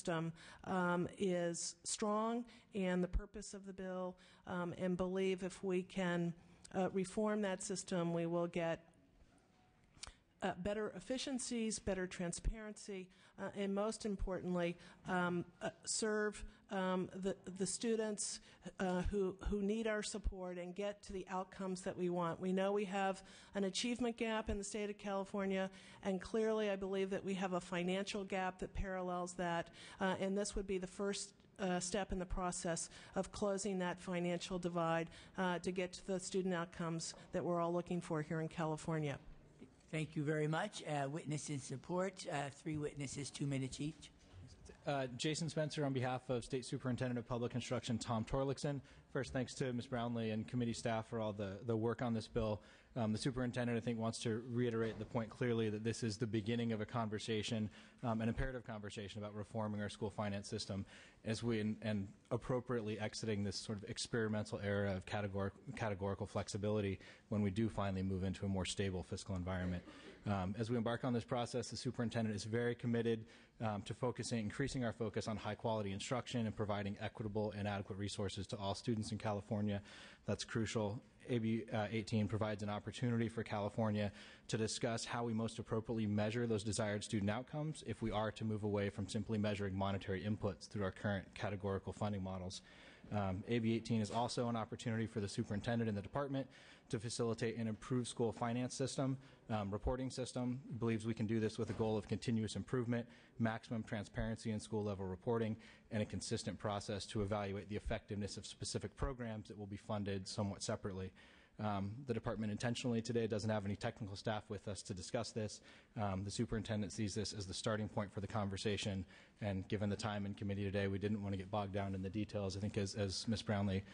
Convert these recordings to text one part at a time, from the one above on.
system is strong, and the purpose of the bill, and believe if we can reform that system, we will get better efficiencies, better transparency, and most importantly, serve the students who need our support and get to the outcomes that we want. We know we have an achievement gap in the state of California, and clearly I believe that we have a financial gap that parallels that, and this would be the first step in the process of closing that financial divide to get to the student outcomes that we're all looking for here in California. Thank you very much. Witness in support, 3 witnesses, 2 minutes each. Jason Spencer on behalf of State Superintendent of Public Instruction Tom Torlakson. First, thanks to Ms. Brownlee and committee staff for all the work on this bill. The superintendent, I think, wants to reiterate the point clearly that this is the beginning of a conversation, an imperative conversation about reforming our school finance system as and appropriately exiting this sort of experimental era of categorical flexibility when we do finally move into a more stable fiscal environment. As we embark on this process, the superintendent is very committed to increasing our focus on high-quality instruction and providing equitable and adequate resources to all students in California. That's crucial. AB 18 provides an opportunity for California to discuss how we most appropriately measure those desired student outcomes if we are to move away from simply measuring monetary inputs through our current categorical funding models. AB 18 is also an opportunity for the superintendent and the department to facilitate an improved school finance system, reporting system. Believes we can do this with a goal of continuous improvement, maximum transparency in school level reporting, and a consistent process to evaluate the effectiveness of specific programs that will be funded somewhat separately. The department intentionally today doesn't have any technical staff with us to discuss this. The superintendent sees this as the starting point for the conversation, and given the time in committee today, we didn't want to get bogged down in the details. I think as Ms. Brownlee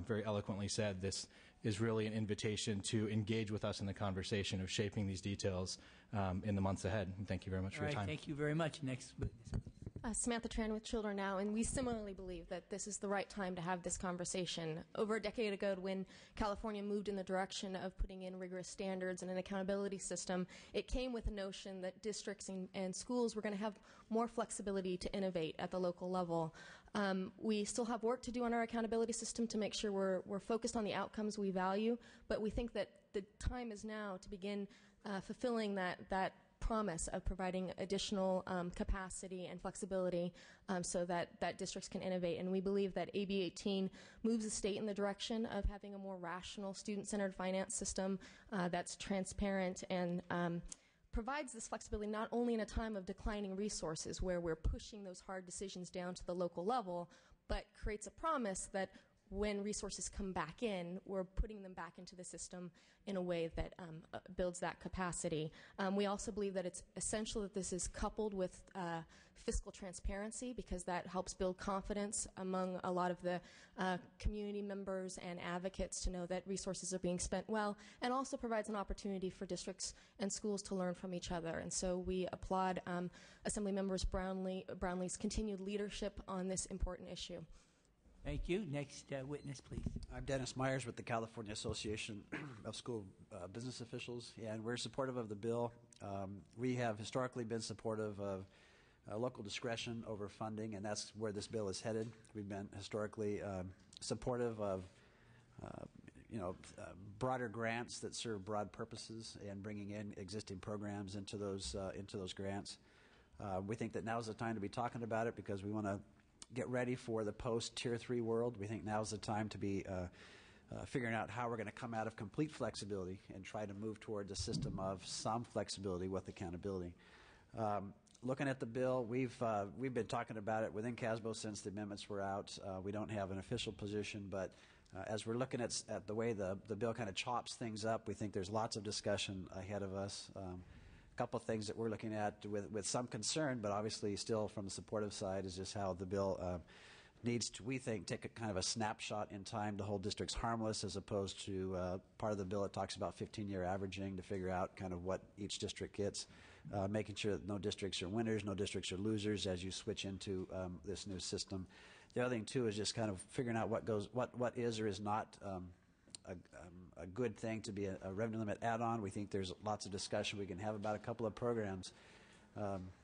very eloquently said, this is really an invitation to engage with us in the conversation of shaping these details in the months ahead. And thank you very much for your time. Thank you very much. Next witness. Samantha Tran with Children Now, and we similarly believe that this is the right time to have this conversation. Over a decade ago, when California moved in the direction of putting in rigorous standards and an accountability system, it came with a notion that districts and schools were going to have more flexibility to innovate at the local level. We still have work to do on our accountability system to make sure we're focused on the outcomes we value, but we think that the time is now to begin fulfilling that promise of providing additional capacity and flexibility so that districts can innovate. And we believe that AB 18 moves the state in the direction of having a more rational, student-centered finance system that's transparent and provides this flexibility not only in a time of declining resources where we're pushing those hard decisions down to the local level, but creates a promise that when resources come back in, we're putting them back into the system in a way that builds that capacity. We also believe that it's essential that this is coupled with fiscal transparency, because that helps build confidence among a lot of the community members and advocates to know that resources are being spent well, and also provides an opportunity for districts and schools to learn from each other. And so we applaud Assemblymembers Brownlee's continued leadership on this important issue. Thank you. Next witness, please. I'm Dennis Myers with the California Association of School Business Officials, and we're supportive of the bill. We have historically been supportive of local discretion over funding, and that's where this bill is headed. We've been historically supportive of broader grants that serve broad purposes and bringing in existing programs into those grants. We think that now is the time to be talking about it because we want to get ready for the post-Tier 3 world. We think now is the time to be figuring out how we're going to come out of complete flexibility and try to move towards a system of some flexibility with accountability. Looking at the bill, we've been talking about it within CASBO since the amendments were out. We don't have an official position, but as we're looking at the way the bill kind of chops things up, we think there's lots of discussion ahead of us. Couple of things that we're looking at with some concern, but obviously still from the supportive side, is just how the bill needs to, we think, take a kind of a snapshot in time to hold districts harmless, as opposed to part of the bill that talks about 15-year averaging to figure out kind of what each district gets, making sure that no districts are winners, no districts are losers as you switch into this new system. The other thing too is just kind of figuring out what is or is not a good thing to be a revenue limit add-on. We think there's lots of discussion we can have about a couple of programs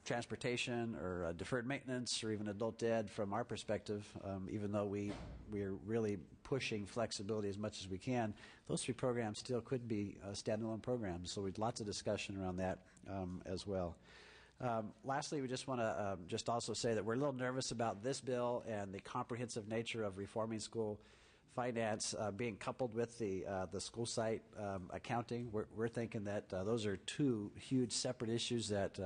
transportation or deferred maintenance or even adult ed from our perspective, even though we're really pushing flexibility as much as we can, those 3 programs still could be standalone programs. So we'd lots of discussion around that as well. Lastly, we just want to just also say that we're a little nervous about this bill and the comprehensive nature of reforming school finance being coupled with the school site accounting. We're thinking that those are 2 huge separate issues that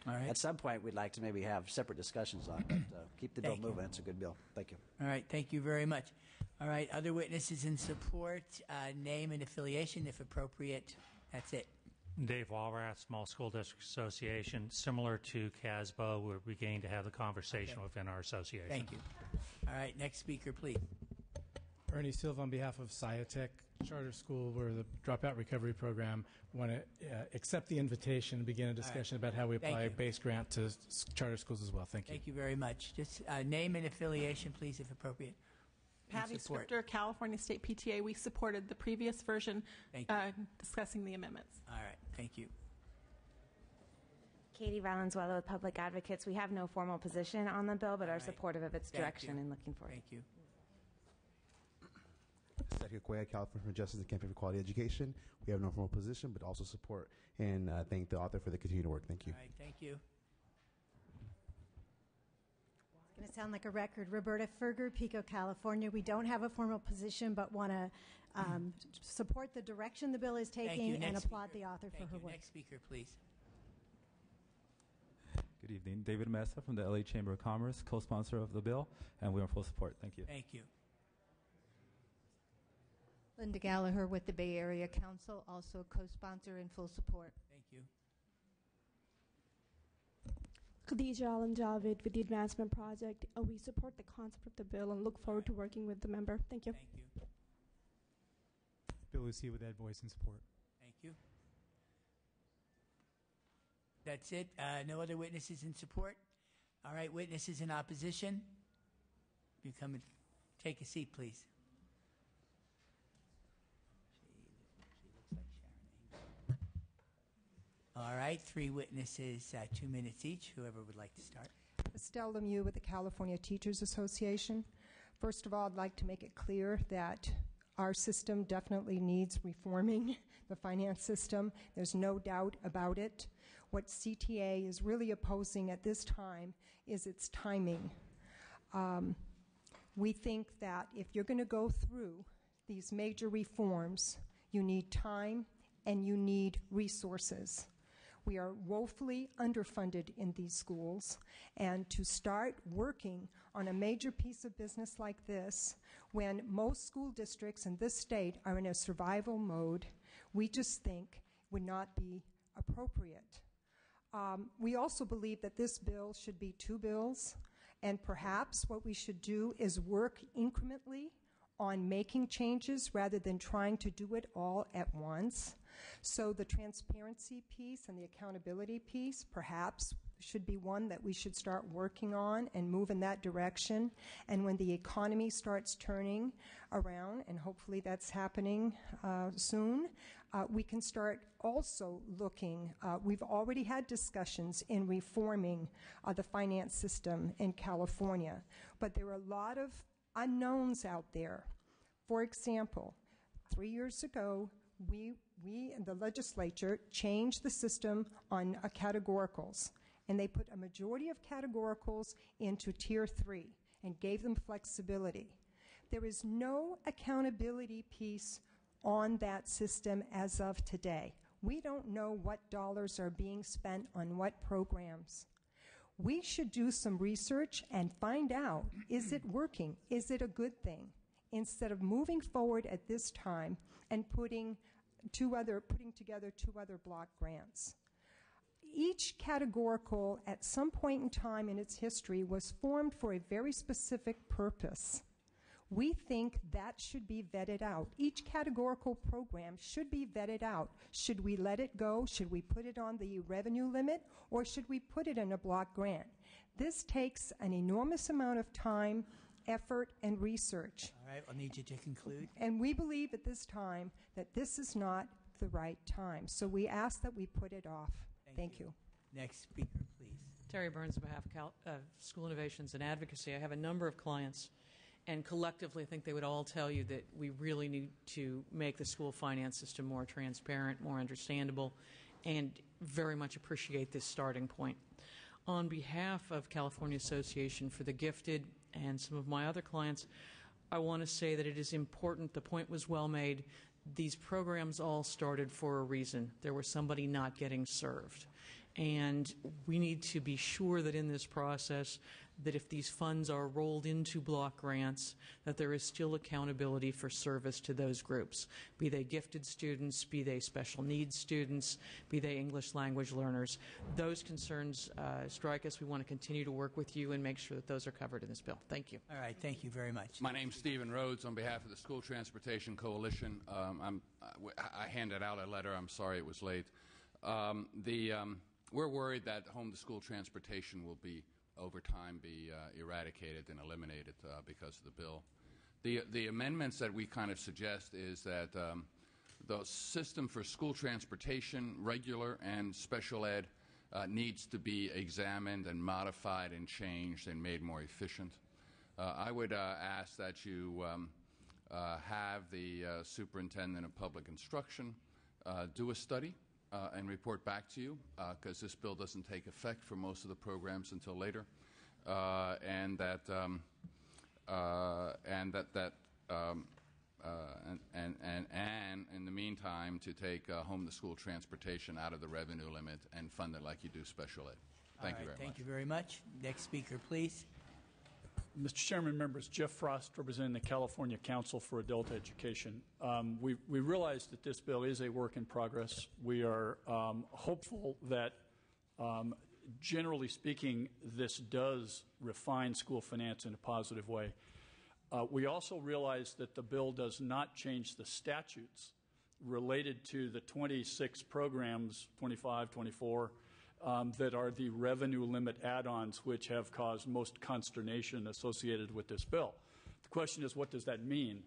at some point we'd like to maybe have separate discussions on. But keep the bill moving. It's a good bill. Thank you. All right, thank you very much. All right, other witnesses in support, name and affiliation if appropriate. That's it. Dave Walrath, Small School District Association. Similar to CASBO, we're beginning to have the conversation within our association. Thank you. All right, next speaker, please. Ernie Silva on behalf of Sciotech Charter School. We're the Dropout Recovery Program. Want to accept the invitation and begin a discussion about how we apply a base grant to charter schools as well. Thank you. Thank you very much. Just name and affiliation, please, if appropriate. Patty Scripter, California State PTA. We supported the previous version discussing the amendments. All right, thank you. Katie Valenzuela with Public Advocates. We have no formal position on the bill, but are supportive of its direction and looking forward. Thank you. Sergio Cuellar, California for Justice and Campaign for Quality Education. We have no formal position, but also support and thank the author for the continued work. Thank you. All right, thank you. It's going to sound like a record. Roberta Ferger, Pico, California. We don't have a formal position, but want to support the direction the bill is taking and applaud the author for her work. Next speaker, please. Good evening. David Mesa from the LA Chamber of Commerce, co-sponsor of the bill, and we're in full support. Thank you. Thank you. Linda Gallagher with the Bay Area Council, also co-sponsor in full support. Thank you. Khadija Alam-Javid with the Advancement Project. We support the concept of the bill and look forward to working with the member. Thank you. Thank you. Bill Lucia with Ed Voice in support. Thank you. That's it. No other witnesses in support? All right, witnesses in opposition? You come and take a seat, please. All right, 3 witnesses, 2 minutes each. Whoever would like to start. Estelle Lemieux with the California Teachers Association. First of all, I'd like to make it clear that our system definitely needs reforming, the finance system. There's no doubt about it. What CTA is really opposing at this time is its timing. We think that if you're going to go through these major reforms, you need time and you need resources. We are woefully underfunded in these schools, and to start working on a major piece of business like this, when most school districts in this state are in a survival mode, we just think would not be appropriate. We also believe that this bill should be 2 bills, and perhaps what we should do is work incrementally on making changes rather than trying to do it all at once. So the transparency piece and the accountability piece perhaps should be one that we should start working on and move in that direction. And when the economy starts turning around, and hopefully that's happening soon, we can start also looking. We've already had discussions in reforming the finance system in California, but there are a lot of unknowns out there. For example, 3 years ago, we in the legislature changed the system on categoricals, and they put a majority of categoricals into Tier 3 and gave them flexibility. There is no accountability piece on that system as of today. We don't know what dollars are being spent on what programs. We should do some research and find out, is it working? Is it a good thing? Instead of moving forward at this time and putting together 2 other block grants. Each categorical at some point in time in its history was formed for a very specific purpose. We think that should be vetted out. Each categorical program should be vetted out. Should we let it go? Should we put it on the revenue limit? Or should we put it in a block grant? This takes an enormous amount of time, effort, and research. All right, I'll need you to conclude. And we believe at this time that this is not the right time. So we ask that we put it off. Thank you. Next speaker. Terry Burns on behalf of School Innovations and Advocacy. I have a number of clients, and collectively I think they would all tell you that we really need to make the school finance system more transparent, more understandable, and very much appreciate this starting point. On behalf of California Association for the Gifted and some of my other clients, I want to say that it is important, the point was well made, these programs all started for a reason. There was somebody not getting served. And we need to be sure that in this process, that if these funds are rolled into block grants, that there is still accountability for service to those groups, be they gifted students, be they special needs students, be they English language learners. Those concerns strike us. We want to continue to work with you and make sure that those are covered in this bill. Thank you. All right. Thank you very much. My name's Stephen Rhodes on behalf of the School Transportation Coalition. I handed out a letter. I'm sorry it was late. We're worried that home-to-school transportation will over time be eradicated and eliminated because of the bill. The amendments that we kind of suggest is that the system for school transportation, regular and special ed, needs to be examined and modified and changed and made more efficient. I would ask that you have the superintendent of public instruction do a study and report back to you, because this bill doesn't take effect for most of the programs until later, and in the meantime to take home-to-school transportation out of the revenue limit and fund it like you do special ed. Thank you very much. Thank you very much. Next speaker, please. Mr. Chairman, members, Jeff Frost, representing the California Council for Adult Education. We realize that this bill is a work in progress. We are hopeful that, generally speaking, this does refine school finance in a positive way. We also realize that the bill does not change the statutes related to the 26 programs, 25, 24, that are the revenue limit add-ons, which have caused most consternation associated with this bill. The question is, what does that mean?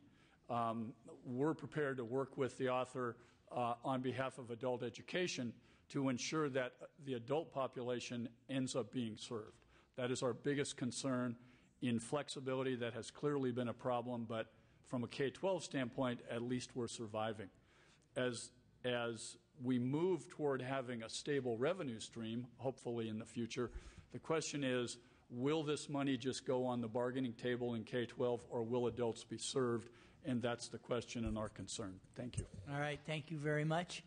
We're prepared to work with the author on behalf of adult education to ensure that the adult population ends up being served. That is our biggest concern. In flexibility, that has clearly been a problem, but from a K-12 standpoint, at least we're surviving. As we move toward having a stable revenue stream, hopefully in the future, the question is, will this money just go on the bargaining table in K-12, or will adults be served? And that's the question and our concern. Thank you. All right. Thank you very much.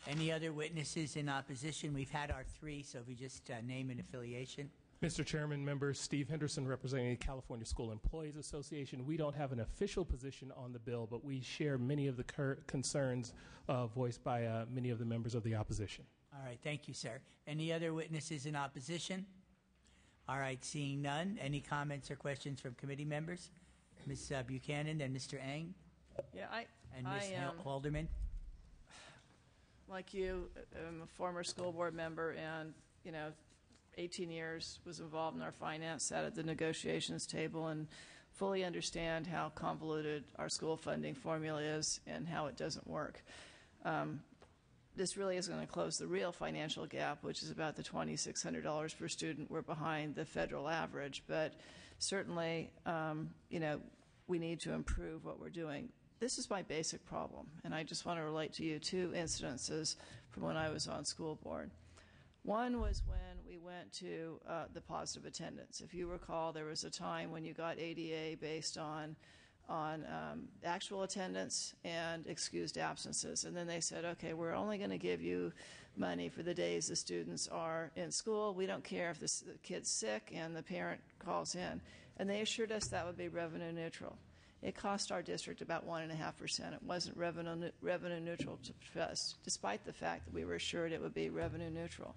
Any other witnesses in opposition? We've had our three, so if we just name an affiliation. Mr. Chairman, members, Steve Henderson representing the California School Employees Association. We don't have an official position on the bill, but we share many of the concerns voiced by many of the members of the opposition. All right. Thank you, sir. Any other witnesses in opposition? All right. Seeing none, any comments or questions from committee members? Ms. Buchanan and Mr. Eng? Yeah, and Ms. Halderman? Like you, I'm a former school board member, and, 18 years was involved in our finance, sat at the negotiations table, and fully understand how convoluted our school funding formula is and how it doesn't work. This really is going to close the real financial gap, which is about the $2,600 per student. We're behind the federal average, but certainly, we need to improve what we're doing. This is my basic problem, and I just want to relate to you two incidences from when I was on school board. One was when we went to the positive attendance. If you recall, there was a time when you got ADA based on actual attendance and excused absences. And then they said, okay, we're only going to give you money for the days the students are in school. We don't care if the kid's sick and the parent calls in. And they assured us that would be revenue neutral. It cost our district about 1.5%. It wasn't revenue neutral to us, despite the fact that we were assured it would be revenue neutral.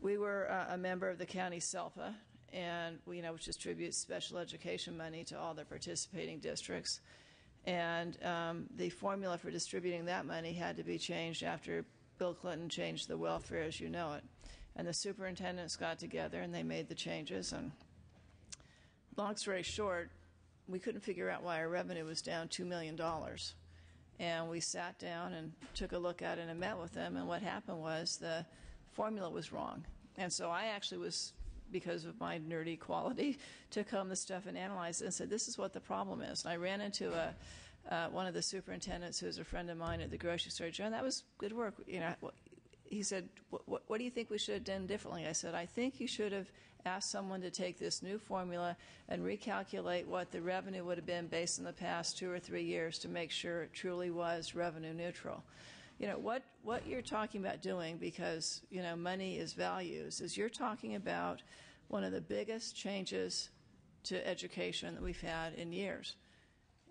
We were a member of the county SELPA, and which distributes special education money to all the participating districts. And the formula for distributing that money had to be changed after Bill Clinton changed the welfare as you know it. And the superintendents got together and they made the changes. And long story short, we couldn't figure out why our revenue was down $2 million. And we sat down and took a look at it and met with them. And what happened was the formula was wrong. And so I actually was, because of my nerdy quality, took home the stuff and analyzed it and said, this is what the problem is. And I ran into one of the superintendents who's a friend of mine at the grocery store. John, that was good work. He said, what do you think we should have done differently? I said, I think you should have asked someone to take this new formula and recalculate what the revenue would have been based on the past 2 or 3 years to make sure it truly was revenue neutral. What you're talking about doing, because, money is values, is you're talking about one of the biggest changes to education that we've had in years.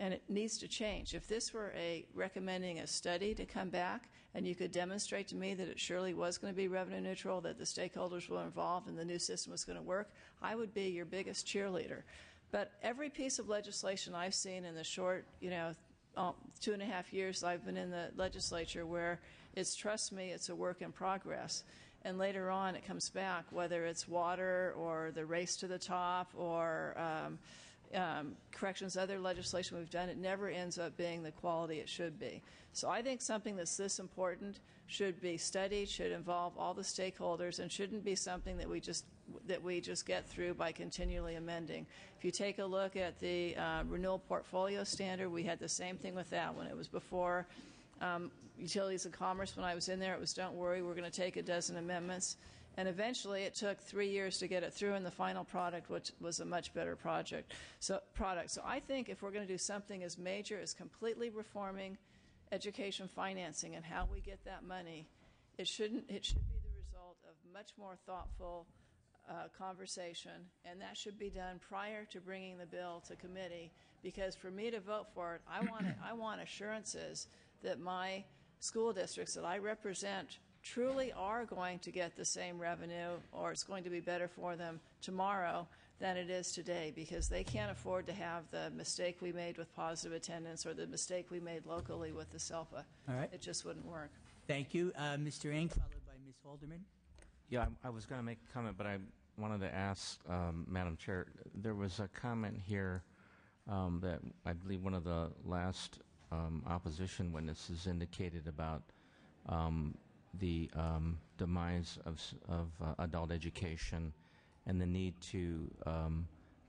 And it needs to change. If this were recommending a study to come back and you could demonstrate to me that it surely was going to be revenue neutral, that the stakeholders were involved and the new system was going to work, I would be your biggest cheerleader. But every piece of legislation I've seen in the short, 2.5 years I've been in the legislature, where trust me, it's a work in progress. And later on it comes back, whether it's water or the race to the top or corrections, other legislation we've done, it never ends up being the quality it should be. So I think something that's this important should be studied, should involve all the stakeholders, and shouldn't be something that we just get through by continually amending. If you take a look at the renewal portfolio standard, we had the same thing with that when it was before Utilities and Commerce. When I was in there, it was, don't worry, we're going to take a dozen amendments. And eventually it took 3 years to get it through, and the final product, which was a much better product. So I think if we're going to do something as major as completely reforming education financing and how we get that money, it should be the result of much more thoughtful conversation, and that should be done prior to bringing the bill to committee, because for me to vote for it, I want assurances that my school districts that I represent truly are going to get the same revenue, or it's going to be better for them tomorrow than it is today, because they can't afford to have the mistake we made with positive attendance or the mistake we made locally with the SELPA. All right. It just wouldn't work. Thank you. Mr. Ing, followed by Ms. Holderman. Yeah, I was going to make a comment, but I wanted to ask, Madam Chair, there was a comment here that I believe one of the last opposition witnesses indicated about the demise of adult education and the need to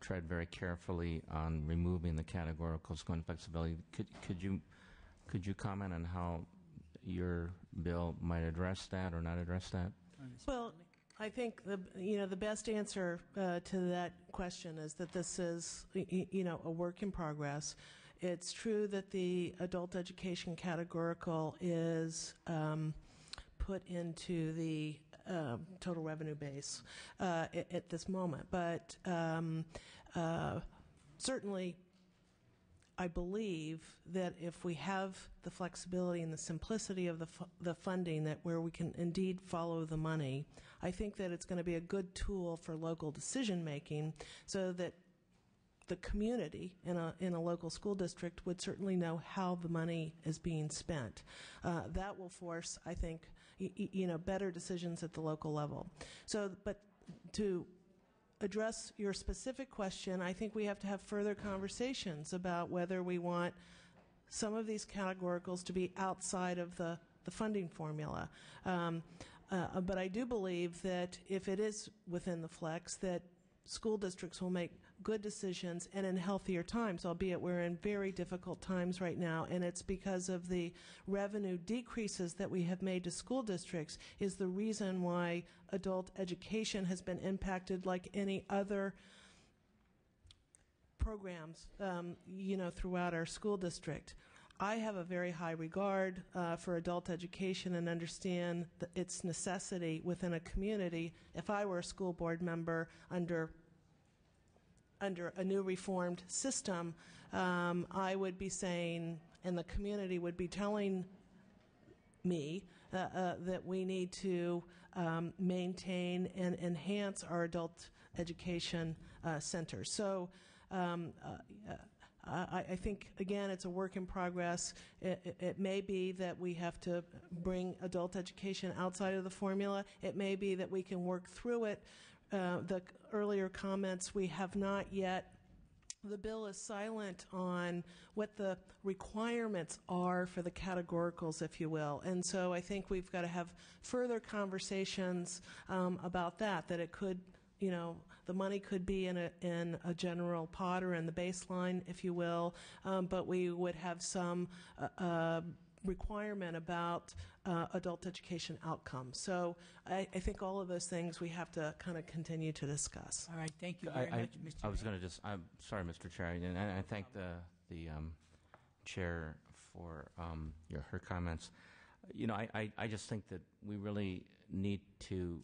tread very carefully on removing the categorical scoring flexibility. Could you comment on how your bill might address that or not address that? Well, I think the best answer to that question is that this is a work in progress. It's true that the adult education categorical is put into the total revenue base at this moment. But certainly, I believe that if we have the flexibility and the simplicity of the funding, that where we can indeed follow the money, I think that it's going to be a good tool for local decision making, so that the community in a local school district would certainly know how the money is being spent. That will force, I think, better decisions at the local level. So, but to address your specific question, I think we have to have further conversations about whether we want some of these categoricals to be outside of the funding formula. But I do believe that if it is within the flex, that school districts will make good decisions and in healthier times, albeit we're in very difficult times right now, and it's because of the revenue decreases that we have made to school districts is the reason why adult education has been impacted like any other programs, throughout our school district. I have a very high regard for adult education and understand its necessity within a community. If I were a school board member under a new reformed system, I would be saying, and the community would be telling me that we need to maintain and enhance our adult education centers. So I think, again, it's a work in progress. It may be that we have to bring adult education outside of the formula. It may be that we can work through it. The earlier comments, we have not yet the bill is silent on what the requirements are for the categoricals, if you will. And so I think we've got to have further conversations about that it could, the money could be in a general pot or in the baseline, if you will, but we would have some requirement about adult education outcomes. So I think all of those things we have to kind of continue to discuss. All right, thank you very much, Mr. I was going to I'm sorry, Mr. Chair, and I thank the chair for her comments. I just think that we really need to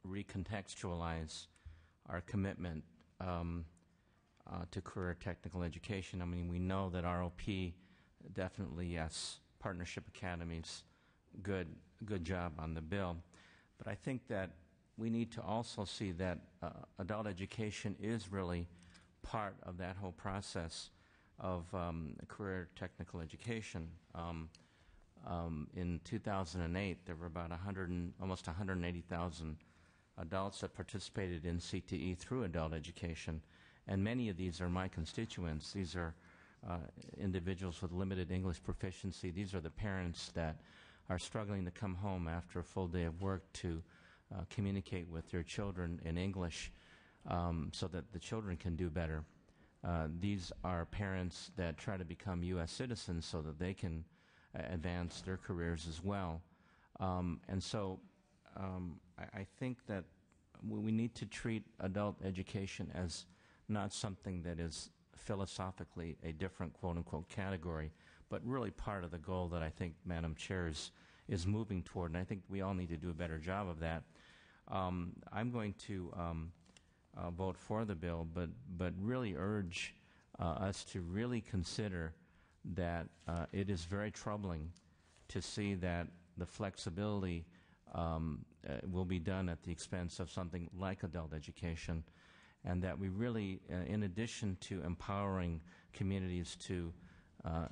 recontextualize our commitment to career technical education. I mean, we know that ROP definitely, yes, partnership academies, good job on the bill. But I think that we need to also see that adult education is really part of that whole process of career technical education. In 2008, there were about almost 180,000 adults that participated in CTE through adult education, and many of these are my constituents. These are individuals with limited English proficiency. These are the parents that are struggling to come home after a full day of work to communicate with their children in English so that the children can do better. These are parents that try to become U.S. citizens so that they can advance their careers as well. And so I think that we need to treat adult education as not something that is philosophically a different quote-unquote category, but really part of the goal that I think Madam Chair is moving toward, and I think we all need to do a better job of that. I'm going to vote for the bill, but really urge us to really consider that it is very troubling to see that the flexibility will be done at the expense of something like adult education, and that we really, in addition to empowering communities to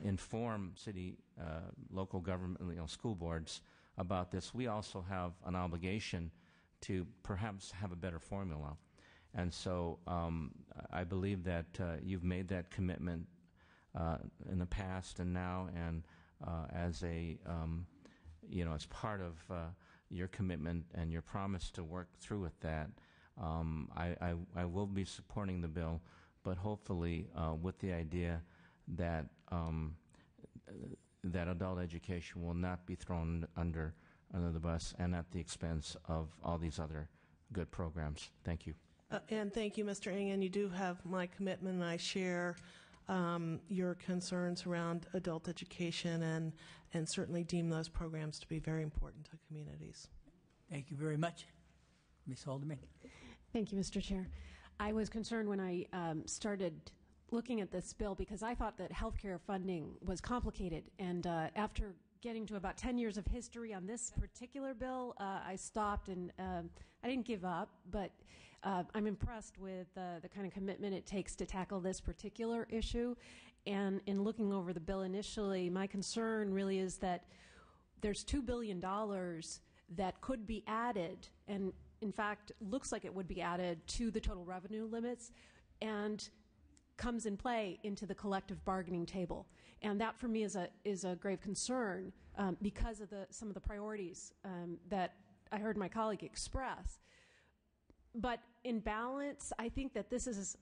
inform city, local government, school boards about this, we also have an obligation to perhaps have a better formula. And so I believe that you've made that commitment in the past and now, and as a as part of your commitment and your promise to work through with that, I will be supporting the bill, but hopefully with the idea that that adult education will not be thrown under the bus and at the expense of all these other good programs. Thank you. And thank you, Mr. Engen. You do have my commitment, and I share your concerns around adult education and certainly deem those programs to be very important to communities. Thank you very much. Ms. Haldeman. Thank you, Mr. Chair. I was concerned when I started looking at this bill because I thought that healthcare funding was complicated, and after getting to about 10 years of history on this particular bill, I stopped, and I didn't give up, but I'm impressed with the kind of commitment it takes to tackle this particular issue. And in looking over the bill initially, my concern really is that there's $2 billion that could be added, and in fact looks like it would be added to the total revenue limits, and comes in play into the collective bargaining table. And that for me is a grave concern because of some of the priorities that I heard my colleague express. But in balance, I think that this is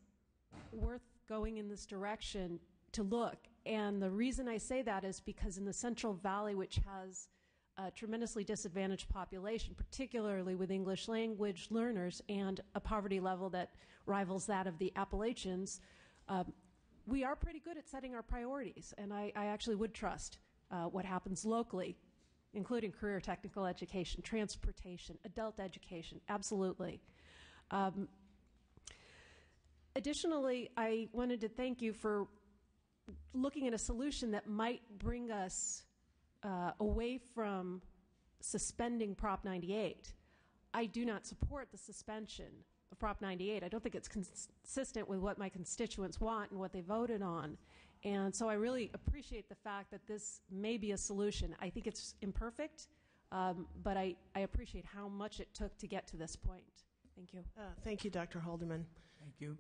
worth going in this direction to look. And the reason I say that is because in the Central Valley, which has a tremendously disadvantaged population, particularly with English language learners and a poverty level that rivals that of the Appalachians, we are pretty good at setting our priorities, and I actually would trust what happens locally, including career technical education, transportation, adult education, absolutely. Additionally, I wanted to thank you for looking at a solution that might bring us away from suspending Prop 98. I do not support the suspension of Prop 98. I don't think it's consistent with what my constituents want and what they voted on. And so I really appreciate the fact that this may be a solution. I think it's imperfect, but I appreciate how much it took to get to this point. Thank you. Thank you, Dr. Haldeman. Thank you.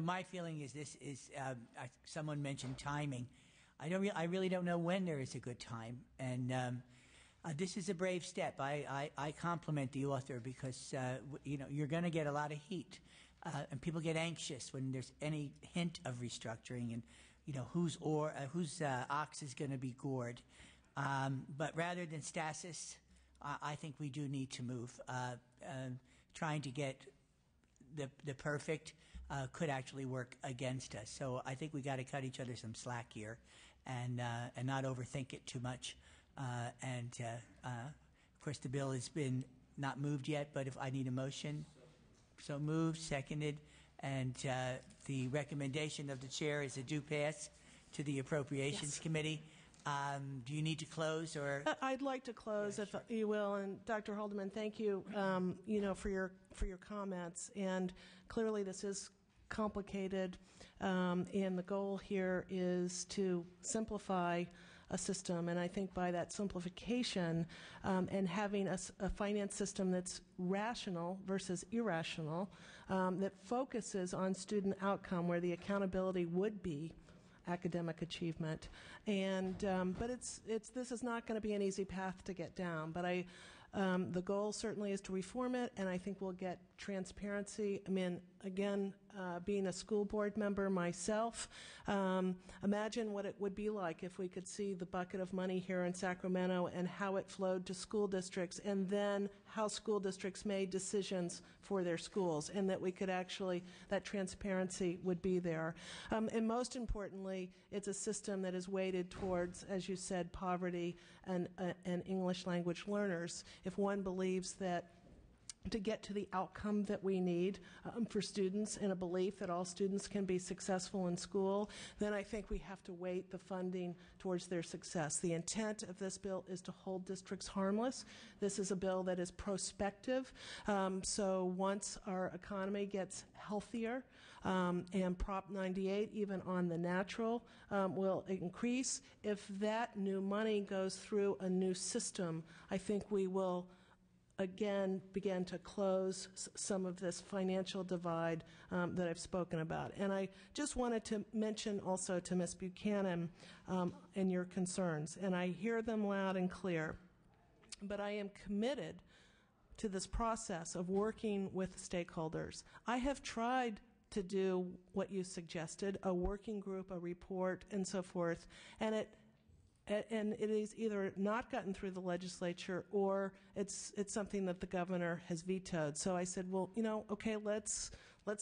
my feeling is this is someone mentioned timing. I really don't know when there is a good time, and this is a brave step. I compliment the author because you're going to get a lot of heat, and people get anxious when there's any hint of restructuring, and whose ox is going to be gored. But rather than stasis, I think we do need to move. Trying to get the perfect could actually work against us. So I think we got to cut each other some slack here, and not overthink it too much. Of course, the bill has been not moved yet, but if I need a motion, so moved, seconded, and the recommendation of the chair is a do pass to the Appropriations Committee. Do you need to close, or? I'd like to close, if you will. And Dr. Haldeman, thank you, for your comments. And clearly, this is complicated, and the goal here is to simplify a system. And I think by that simplification and having a finance system that's rational versus irrational, that focuses on student outcome, where the accountability would be academic achievement, and but this is not going to be an easy path to get down. But the goal certainly is to reform it, and I think we'll get transparency. I mean, again, being a school board member myself, imagine what it would be like if we could see the bucket of money here in Sacramento and how it flowed to school districts, and then how school districts made decisions for their schools, and that we could actually, that transparency would be there. And most importantly, it's a system that is weighted towards, as you said, poverty and English language learners. If one believes that to get to the outcome that we need for students, and a belief that all students can be successful in school, then I think we have to weight the funding towards their success. The intent of this bill is to hold districts harmless. This is a bill that is prospective. So once our economy gets healthier, and Prop 98, even on the natural, will increase. If that new money goes through a new system, I think we will again begin to close some of this financial divide that I've spoken about. And I just wanted to mention also to Ms. Buchanan and your concerns, and I hear them loud and clear, but I am committed to this process of working with stakeholders. I have tried to do what you suggested, a working group, a report, and so forth, and it is either not gotten through the legislature, or it's something that the governor has vetoed. So I said, well, okay, let's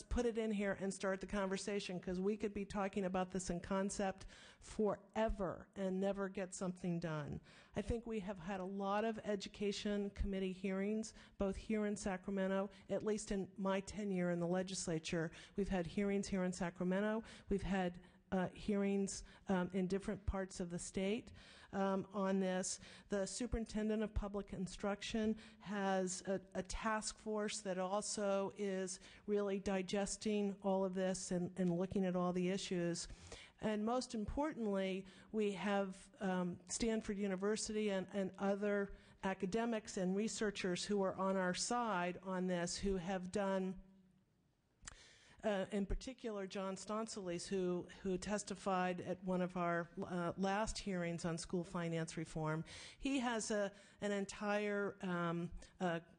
put it in here and start the conversation, because we could be talking about this in concept forever and never get something done. I think we have had a lot of education committee hearings, both here in Sacramento, at least in my tenure in the legislature. We've had hearings here in Sacramento. We've had hearings in different parts of the state on this. The superintendent of public instruction has a task force that also is really digesting all of this and looking at all the issues. And most importantly, we have Stanford University and other academics and researchers who are on our side on this, who have done in particular, John Stonsolis, who testified at one of our last hearings on school finance reform. He has an entire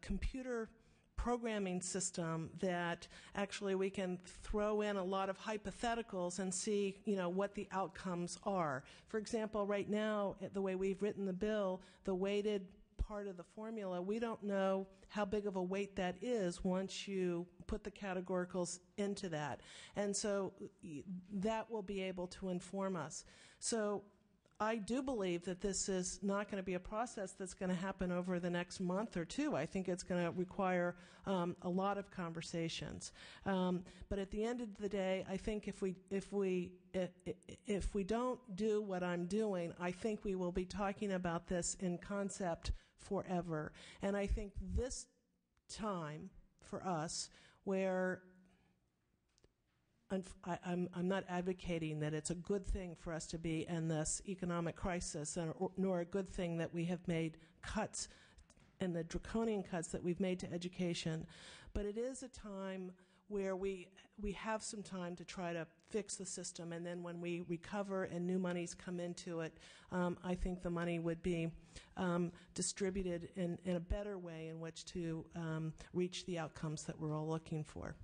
computer programming system that actually we can throw in a lot of hypotheticals and see, what the outcomes are. For example, right now, the way we've written the bill, the weighted part of the formula, we don't know how big of a weight that is once you put the categoricals into that. And so that will be able to inform us. So I do believe that this is not going to be a process that's going to happen over the next month or two. I think it's going to require a lot of conversations. But at the end of the day, I think if we don't do what I'm doing, I think we will be talking about this in concept forever. And I think this time for us, where I'm not advocating that it's a good thing for us to be in this economic crisis, nor a good thing that we have made cuts, and the draconian cuts that we've made to education, but it is a time where we have some time to try to fix the system, and then when we recover and new monies come into it, I think the money would be distributed in a better way in which to reach the outcomes that we're all looking for.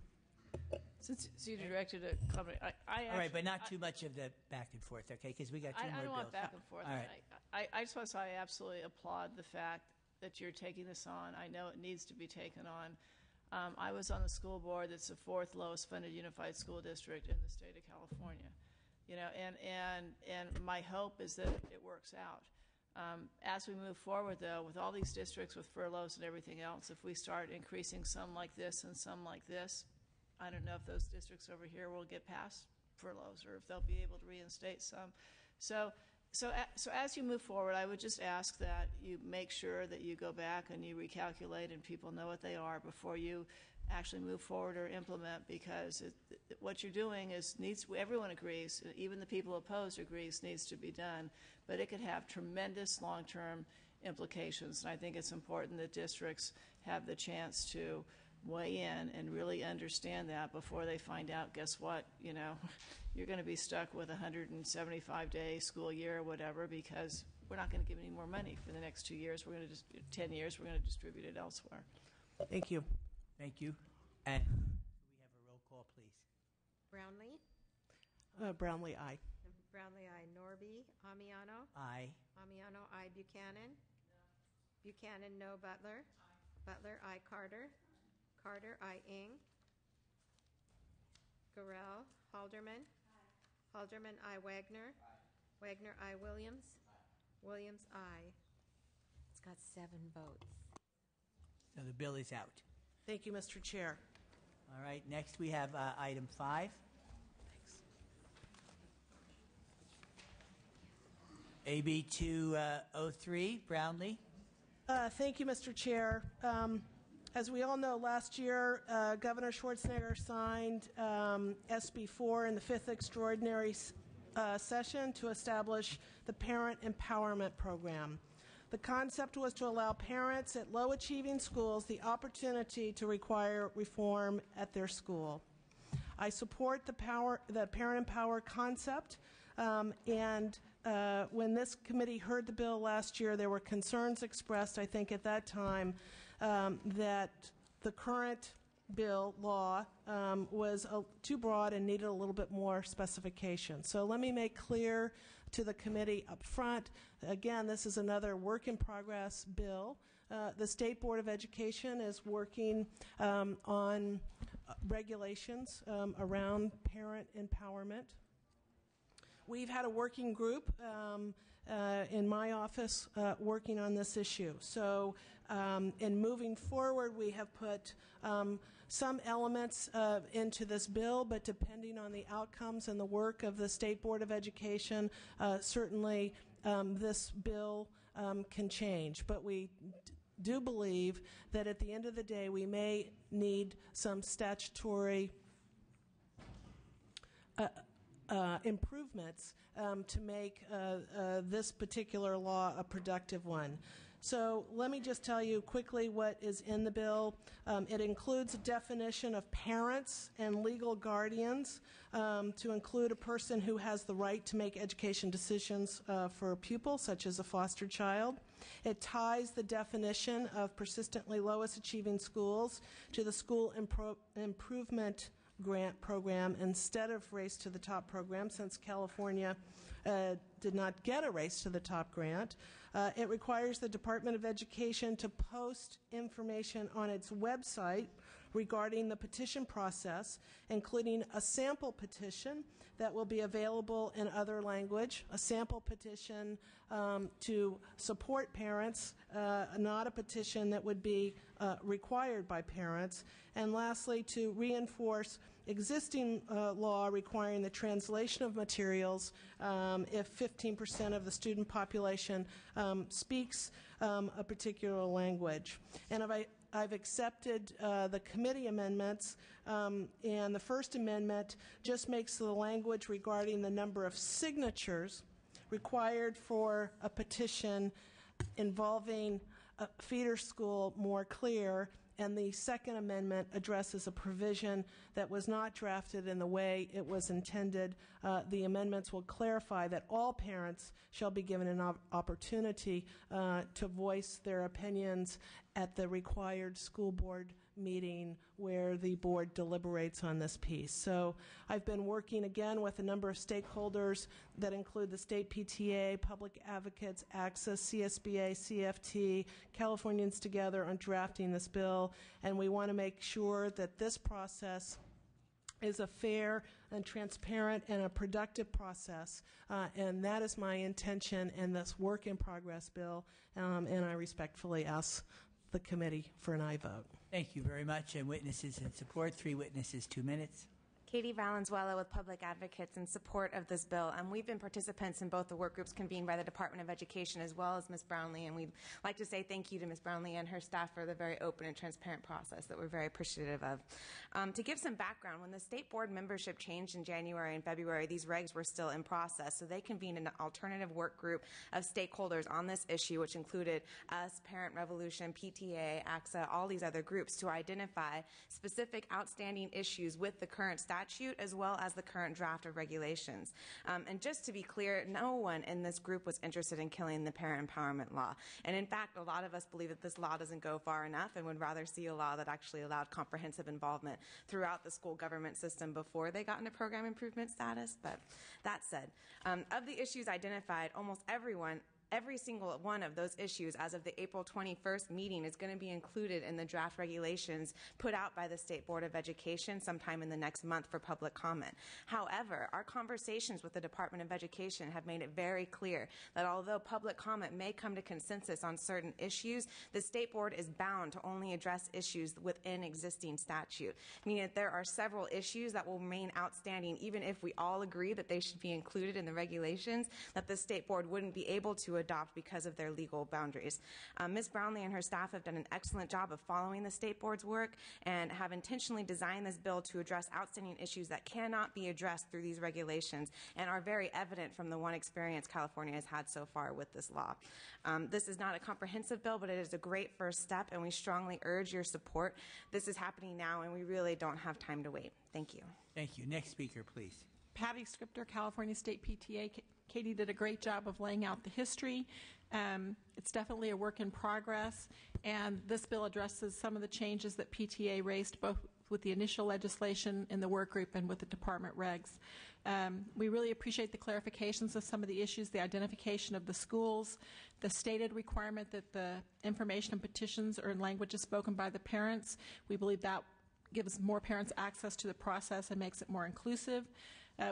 Since you directed a comment, all right, but not too much of the back and forth, okay? Because we got two more bills. I don't want back and forth. All right. I just want to say I absolutely applaud the fact that you're taking this on. I know it needs to be taken on. I was on the school board that's the fourth lowest funded unified school district in the state of California. You know, and my hope is that it works out. As we move forward, though, with all these districts with furloughs and everything else, if we start increasing some like this and some like this, I don't know if those districts over here will get past furloughs or if they'll be able to reinstate some. So as you move forward, I would just ask that you make sure that you go back and you recalculate and people know what they are before you actually move forward or implement, because what you're doing everyone agrees, even the people opposed agrees needs to be done, but it could have tremendous long-term implications. And I think it's important that districts have the chance to weigh in and really understand that before they find out, guess what, you know, you're going to be stuck with a 175-day school year or whatever, because we're not going to give any more money for the next 2 years. We're going to 10 years, we're going to distribute it elsewhere. Thank you. Thank you. And we have a roll call, please. Brownlee? Brownlee, aye. Brownlee, aye. Norby? Amiano? Aye. Amiano, aye. Buchanan? Buchanan, no. Butler? Butler, aye. Carter? Carter, aye. Ing? Gorell? Halderman? Halderman, aye. Wagner? Wagner, aye. Williams? Williams, aye. It's got 7 votes. So the bill is out. Thank you, Mr. Chair. All right, next we have item 5. Thanks. AB 203, Brownlee. Thank you, Mr. Chair. As we all know, last year, Governor Schwarzenegger signed SB 4 in the 5th Extraordinary Session to establish the Parent Empowerment Program. The concept was to allow parents at low-achieving schools the opportunity to require reform at their school. I support the Parent Empower concept, and when this committee heard the bill last year, there were concerns expressed, I think, at that time, that the current bill law was too broad and needed a little bit more specification. So let me make clear to the committee up front, again, this is another work-in-progress bill. The State Board of Education is working on regulations around parent empowerment. We've had a working group in my office working on this issue. So in moving forward, we have put some elements into this bill, but depending on the outcomes and the work of the State Board of Education, certainly this bill can change. But we do believe that at the end of the day, we may need some statutory improvements to make this particular law a productive one. So let me just tell you quickly what is in the bill. It includes a definition of parents and legal guardians to include a person who has the right to make education decisions for a pupil, such as a foster child. It ties the definition of persistently lowest achieving schools to the school improvement grant program instead of Race to the Top program, since California did not get a Race to the Top grant. It requires the Department of Education to post information on its website regarding the petition process, including a sample petition that will be available in other language, a sample petition to support parents, not a petition that would be required by parents, and lastly, to reinforce existing law requiring the translation of materials if 15% of the student population speaks a particular language. And I've accepted the committee amendments, and the first amendment just makes the language regarding the number of signatures required for a petition involving a feeder school more clear, And the second amendment addresses a provision that was not drafted in the way it was intended. The amendments will clarify that all parents shall be given an opportunity to voice their opinions at the required school board meeting where the board deliberates on this piece. So I've been working again with a number of stakeholders that include the state PTA, public advocates, Access, CSBA, CFT, Californians Together on drafting this bill, and we want to make sure that this process is a fair and transparent and a productive process, and that is my intention in this work in progress bill, and I respectfully ask the committee for an aye vote. Thank you very much. And witnesses in support, 3 witnesses, 2 minutes. Katie Valenzuela with Public Advocates in support of this bill. We've been participants in both the work groups convened by the Department of Education as well as Ms. Brownlee, and we'd like to say thank you to Ms. Brownlee and her staff for the very open and transparent process that we're very appreciative of. To give some background, when the state board membership changed in January and February, these regs were still in process, so they convened an alternative work group of stakeholders on this issue, which included us, Parent Revolution, PTA, AXA, all these other groups, to identify specific outstanding issues with the current statute as well as the current draft of regulations. And just to be clear, no one in this group was interested in killing the parent empowerment law. And in fact, a lot of us believe that this law doesn't go far enough and would rather see a law that actually allowed comprehensive involvement throughout the school government system before they got into program improvement status. But that said, of the issues identified, almost every single one of those issues as of the April 21st meeting is going to be included in the draft regulations put out by the State Board of Education sometime in the next month for public comment. However, our conversations with the Department of Education have made it very clear that although public comment may come to consensus on certain issues, the State Board is bound to only address issues within existing statute, meaning that there are several issues that will remain outstanding even if we all agree that they should be included in the regulations, that the State Board wouldn't be able to adopt because of their legal boundaries. Ms. Brownlee and her staff have done an excellent job of following the State Board's work and have intentionally designed this bill to address outstanding issues that cannot be addressed through these regulations and are very evident from the one experience California has had so far with this law. This is not a comprehensive bill, but it is a great first step, and we strongly urge your support. This is happening now, and we really don't have time to wait. Thank you. Thank you. Next speaker, please. Patty Scripter, California State PTA. Katie did a great job of laying out the history. It's definitely a work in progress, and this bill addresses some of the changes that PTA raised both with the initial legislation in the work group and with the department regs. We really appreciate the clarifications of some of the issues, the identification of the schools, the stated requirement that the information and petitions are in languages spoken by the parents. We believe that gives more parents access to the process and makes it more inclusive.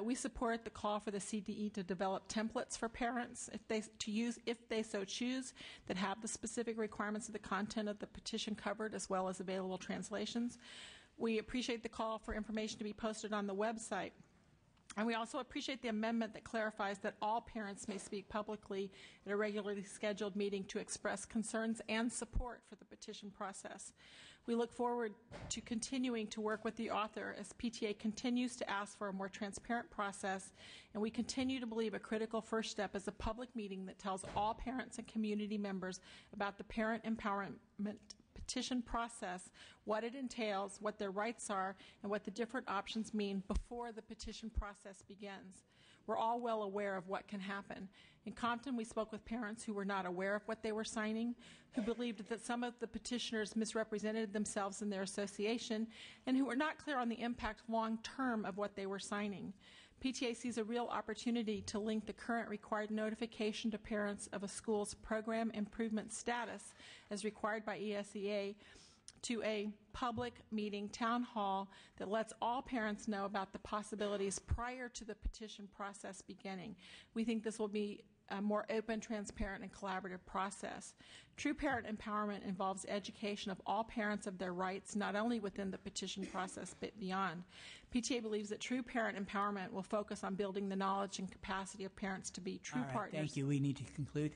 We support the call for the CDE to develop templates for parents if they so choose, that have the specific requirements of the content of the petition covered as well as available translations. We appreciate the call for information to be posted on the website. And we also appreciate the amendment that clarifies that all parents may speak publicly at a regularly scheduled meeting to express concerns and support for the petition process. We look forward to continuing to work with the author as PTA continues to ask for a more transparent process, and we continue to believe a critical first step is a public meeting that tells all parents and community members about the parent empowerment petition process, what it entails, what their rights are, and what the different options mean before the petition process begins. We're all well aware of what can happen. In Compton, we spoke with parents who were not aware of what they were signing, who believed that some of the petitioners misrepresented themselves in their association, and who were not clear on the impact long-term of what they were signing. PTA sees a real opportunity to link the current required notification to parents of a school's program improvement status as required by ESEA to a public meeting, town hall, that lets all parents know about the possibilities prior to the petition process beginning. We think this will be a more open, transparent, and collaborative process. True parent empowerment involves education of all parents of their rights, not only within the petition process, but beyond. PTA believes that true parent empowerment will focus on building the knowledge and capacity of parents to be true partners. Thank you. We need to conclude.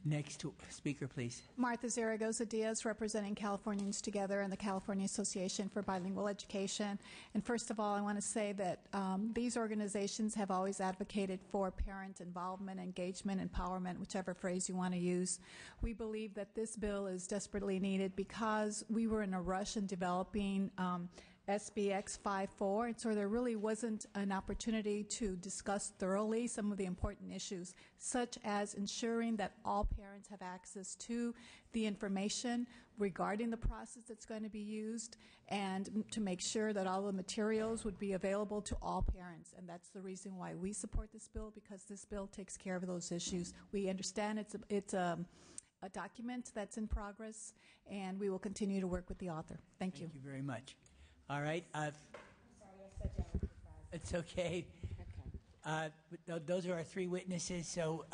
Next speaker, please. Martha Zaragoza Diaz, representing Californians Together and the California Association for Bilingual Education. And first of all, I want to say that these organizations have always advocated for parent involvement, engagement, empowerment, whichever phrase you want to use. We believe that this bill is desperately needed because we were in a rush in developing SBX 54, and so there really wasn't an opportunity to discuss thoroughly some of the important issues, such as ensuring that all parents have access to the information regarding the process that's going to be used, and to make sure that all the materials would be available to all parents. And that's the reason why we support this bill, because this bill takes care of those issues. We understand it's a document that's in progress, and we will continue to work with the author. Thank you. Thank you very much. All right. I'm sorry, I said that. It's okay. Those are our three witnesses. So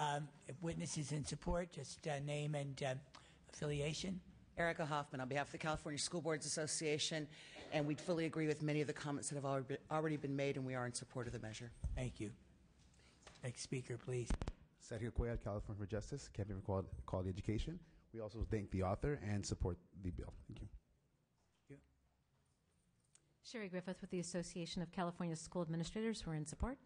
if witnesses in support, just name and affiliation. Erica Hoffman on behalf of the California School Boards Association, and we fully agree with many of the comments that have already been made, and we are in support of the measure. Thank you. Next speaker, please. Sergio Cuellar, California for Justice, Campaign for Quality Education. We also thank the author and support the bill. Thank you. Sherry Griffith with the Association of California School Administrators. We're in support.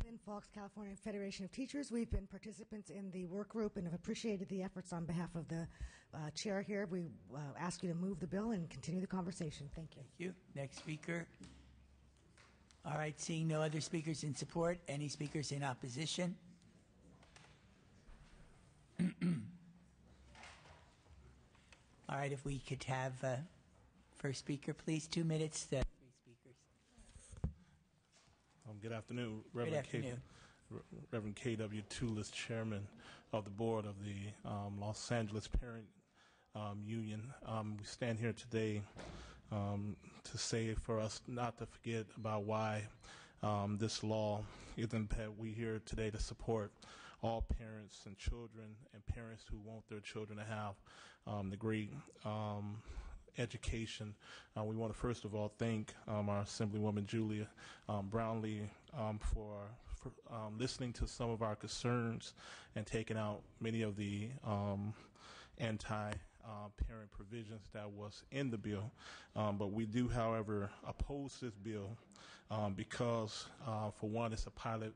Lynn Falks, California Federation of Teachers. We've been participants in the work group and have appreciated the efforts on behalf of the chair here. We ask you to move the bill and continue the conversation. Thank you. Thank you. Next speaker. All right, seeing no other speakers in support, any speakers in opposition? All right, if we could have first speaker, please. 2 minutes. Three speakers. Good afternoon, Good afternoon. Reverend K.W. Toulis, Chairman of the Board of the Los Angeles Parent Union. We stand here today to say for us not to forget about why this law isn't that we're here today to support all parents and children and parents who want their children to have the great education. We want to first of all thank our Assemblywoman Julia Brownlee for listening to some of our concerns and taking out many of the anti-parent provisions that was in the bill. But we do, however, oppose this bill because, for one, it's a pilot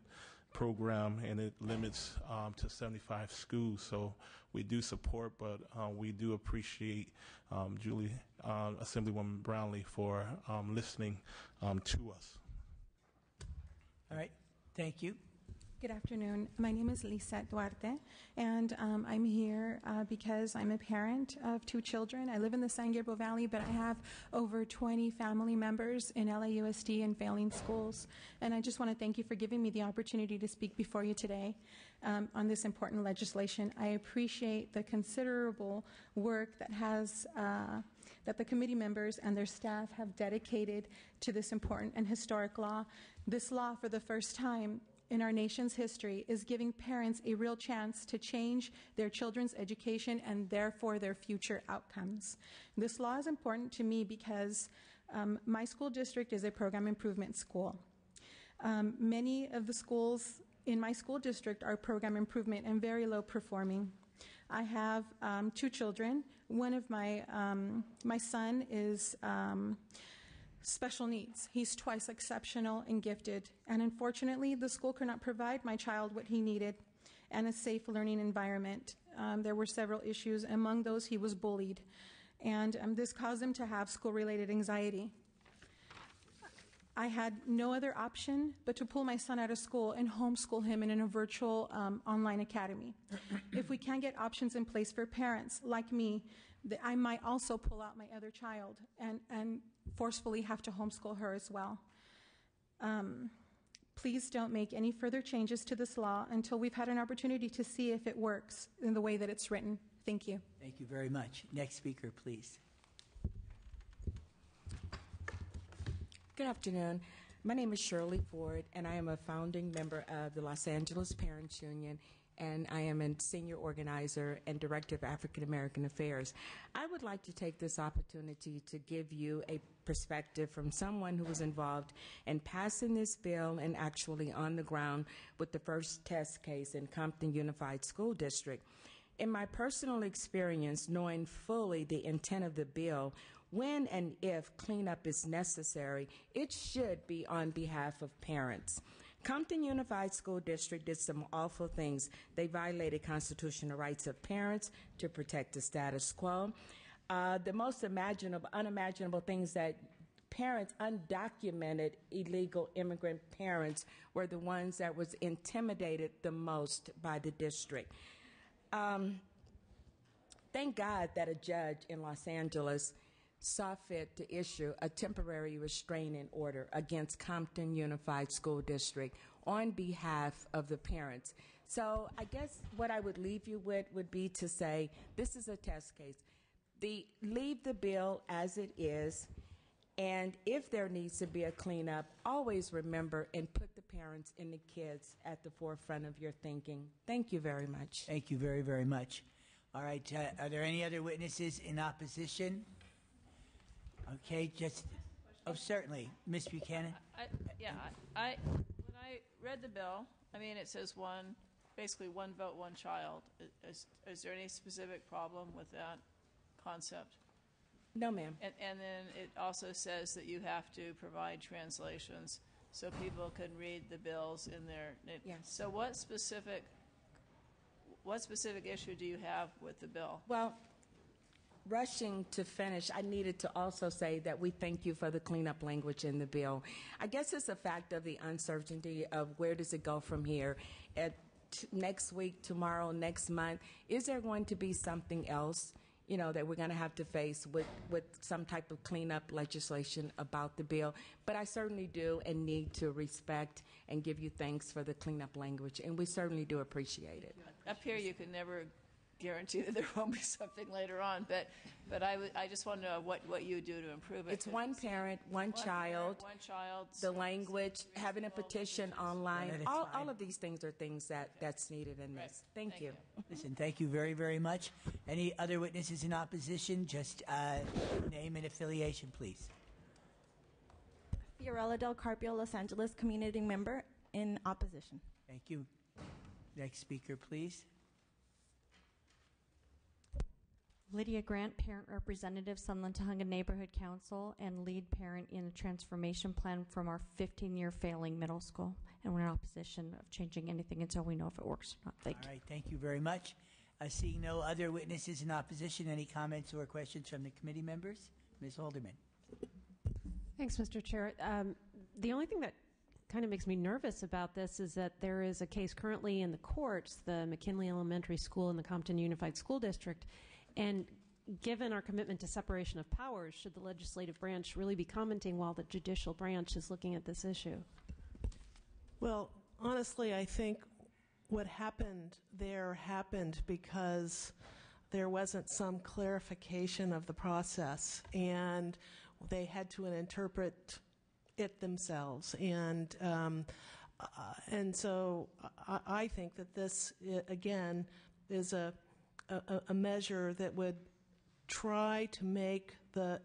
program and it limits to 75 schools. So we do support, but we do appreciate Assemblywoman Brownlee for listening to us. All right. Thank you. Good afternoon. My name is Lisette Duarte, and I'm here because I'm a parent of 2 children. I live in the San Gabriel Valley, but I have over 20 family members in LAUSD and failing schools. And I just want to thank you for giving me the opportunity to speak before you today on this important legislation. I appreciate the considerable work that the committee members and their staff have dedicated to this important and historic law. This law, for the first time in our nation's history, is giving parents a real chance to change their children's education and therefore their future outcomes. This law is important to me because my school district is a program improvement school. Many of the schools in my school district are program improvement and very low performing. I have 2 children. One of my son is special needs. He's twice exceptional and gifted. And unfortunately, the school could not provide my child what he needed and a safe learning environment. There were several issues. Among those, he was bullied. And this caused him to have school-related anxiety. I had no other option but to pull my son out of school and homeschool him in a virtual online academy. If we can't get options in place for parents like me, I might also pull out my other child and forcefully have to homeschool her as well. Please don't make any further changes to this law until we've had an opportunity to see if it works in the way that it's written. Thank you. Thank you very much. Next speaker, please. Good afternoon. My name is Shirley Ford, and I am a founding member of the Los Angeles Parents Union and I am a senior organizer and director of African American Affairs. I would like to take this opportunity to give you a perspective from someone who was involved in passing this bill and actually on the ground with the first test case in Compton Unified School District. In my personal experience, knowing fully the intent of the bill, when and if cleanup is necessary, it should be on behalf of parents. Compton Unified School District did some awful things. They violated constitutional rights of parents to protect the status quo. The most unimaginable things that parents, undocumented illegal immigrant parents, were the ones that was intimidated the most by the district. Thank God that a judge in Los Angeles saw fit to issue a temporary restraining order against Compton Unified School District on behalf of the parents. So I guess what I would leave you with would be to say this is a test case. Leave the bill as it is, and if there needs to be a cleanup, always remember and put the parents and the kids at the forefront of your thinking. Thank you very much. Thank you very, very much. All right, are there any other witnesses in opposition? Okay, certainly. Ms. Buchanan? When I read the bill, I mean, it says basically one vote, one child. Is there any specific problem with that concept? No, ma'am. And then it also says that you have to provide translations so people can read the bills in their. Yes. So what specific issue do you have with the bill? Well, rushing to finish, I needed to also say that we thank you for the cleanup language in the bill. I guess it's a fact of the uncertainty of where does it go from here. Next week, tomorrow, next month, is there going to be something else, that we're going to have to face with some type of cleanup legislation about the bill? But I certainly do and need to respect and give you thanks for the cleanup language, and we certainly do appreciate it. Up here, you can never guarantee that there won't be something later on, but I just want to know what you do to improve it. It's one parent, one child. One child. The language, having a petition online, all of these things are things that's needed in this. Thank you. Listen, thank you very, very much. Any other witnesses in opposition? Just name and affiliation, please. Fiorella Del Carpio, Los Angeles community member, in opposition. Thank you. Next speaker, please. Lydia Grant, parent representative, Sunland Tahunga Neighborhood Council, and lead parent in a transformation plan from our 15-year failing middle school. And we're in opposition of changing anything until we know if it works or not. Thank you. All right, thank you very much. Seeing no other witnesses in opposition, any comments or questions from the committee members? Ms. Holderman. Thanks, Mr. Chair. The only thing that kind of makes me nervous about this is that there is a case currently in the courts, the McKinley Elementary School and the Compton Unified School District. And given our commitment to separation of powers, should the legislative branch really be commenting while the judicial branch is looking at this issue? Well, honestly, I think what happened there happened because there wasn't some clarification of the process, and they had to interpret it themselves. And so I think that this, again, is a measure that would try to make the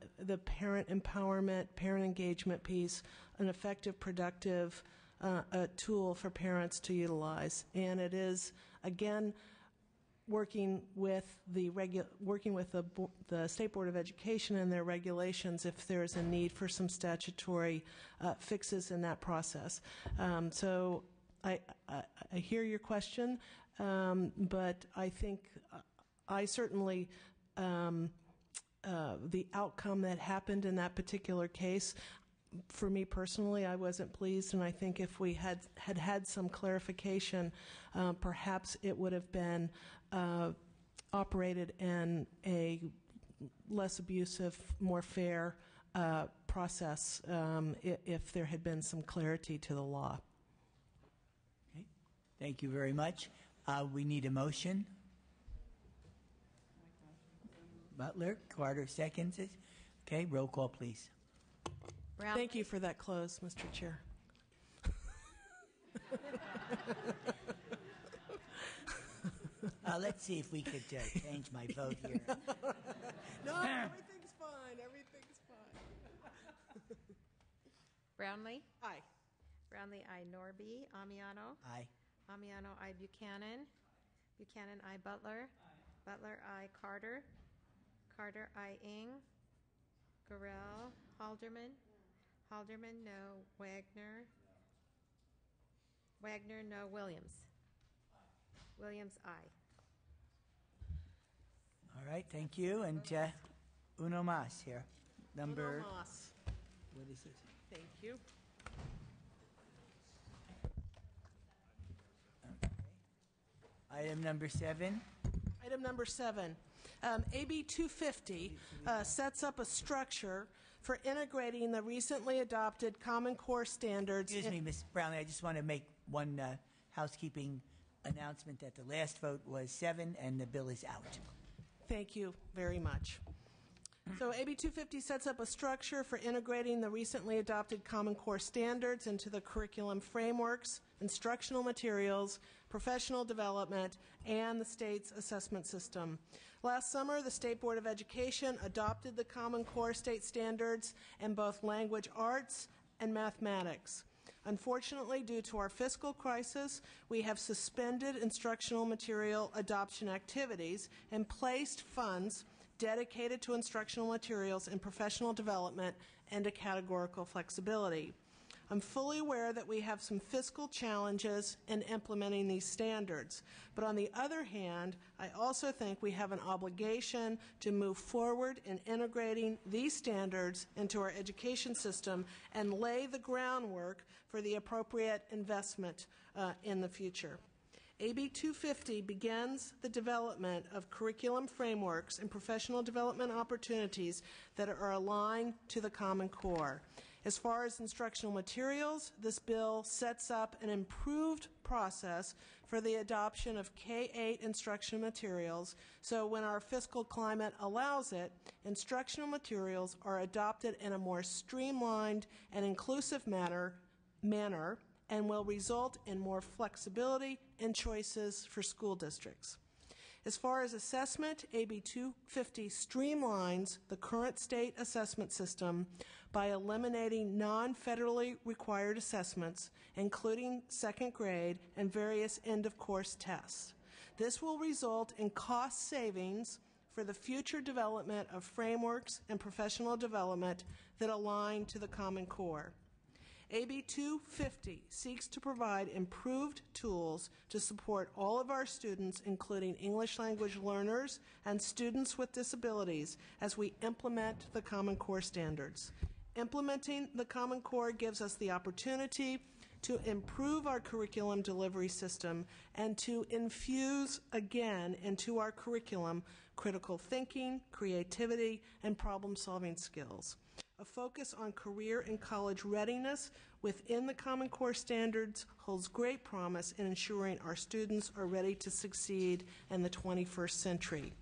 parent empowerment, parent engagement piece an effective, productive tool for parents to utilize. And it is, again, working with the State Board of Education and their regulations if there's a need for some statutory fixes in that process. So I hear your question, but I think I certainly, the outcome that happened in that particular case, for me personally, I wasn't pleased, and I think if we had some clarification, perhaps it would have been operated in a less abusive, more fair process if there had been some clarity to the law. Okay. Thank you very much. We need a motion. Butler, Carter seconds it. Okay, roll call, please. Thank you for that close, Mr. Chair. Let's see if we could change my vote here. No, everything's fine. Everything's fine. Brownlee? Aye. Brownlee, I. Norby. Amiano? Aye. Amiano, I. Buchanan. Buchanan, I. Butler. Butler, I. Carter. Carter, I. Ing. Gorell. Halderman. Halderman, no. Wagner. Wagner, no. Williams. Williams, aye. All right, thank you. And uno más here. Number. Uno más. What is it? Thank you. Item number 7. Item number 7. AB 250 sets up a structure for integrating the recently adopted Common Core standards. Excuse me, Ms. Brownlee, I just want to make one housekeeping announcement that the last vote was 7 and the bill is out. Thank you very much. So AB 250 sets up a structure for integrating the recently adopted Common Core standards into the curriculum frameworks, instructional materials, professional development, and the state's assessment system. Last summer, the State Board of Education adopted the Common Core state standards in both language arts and mathematics. Unfortunately, due to our fiscal crisis, we have suspended instructional material adoption activities and placed funds dedicated to instructional materials and professional development and to categorical flexibility. I'm fully aware that we have some fiscal challenges in implementing these standards, but on the other hand, I also think we have an obligation to move forward in integrating these standards into our education system and lay the groundwork for the appropriate investment in the future. AB 250 begins the development of curriculum frameworks and professional development opportunities that are aligned to the Common Core. As far as instructional materials, this bill sets up an improved process for the adoption of K-8 instructional materials, so when our fiscal climate allows it, instructional materials are adopted in a more streamlined and inclusive manner and will result in more flexibility and choices for school districts. As far as assessment, AB 250 streamlines the current state assessment system by eliminating non-federally required assessments, including second grade and various end-of-course tests. This will result in cost savings for the future development of frameworks and professional development that align to the Common Core. AB 250 seeks to provide improved tools to support all of our students, including English language learners and students with disabilities, as we implement the Common Core standards. Implementing the Common Core gives us the opportunity to improve our curriculum delivery system and to infuse again into our curriculum critical thinking, creativity, and problem-solving skills. A focus on career and college readiness within the Common Core standards holds great promise in ensuring our students are ready to succeed in the 21st century.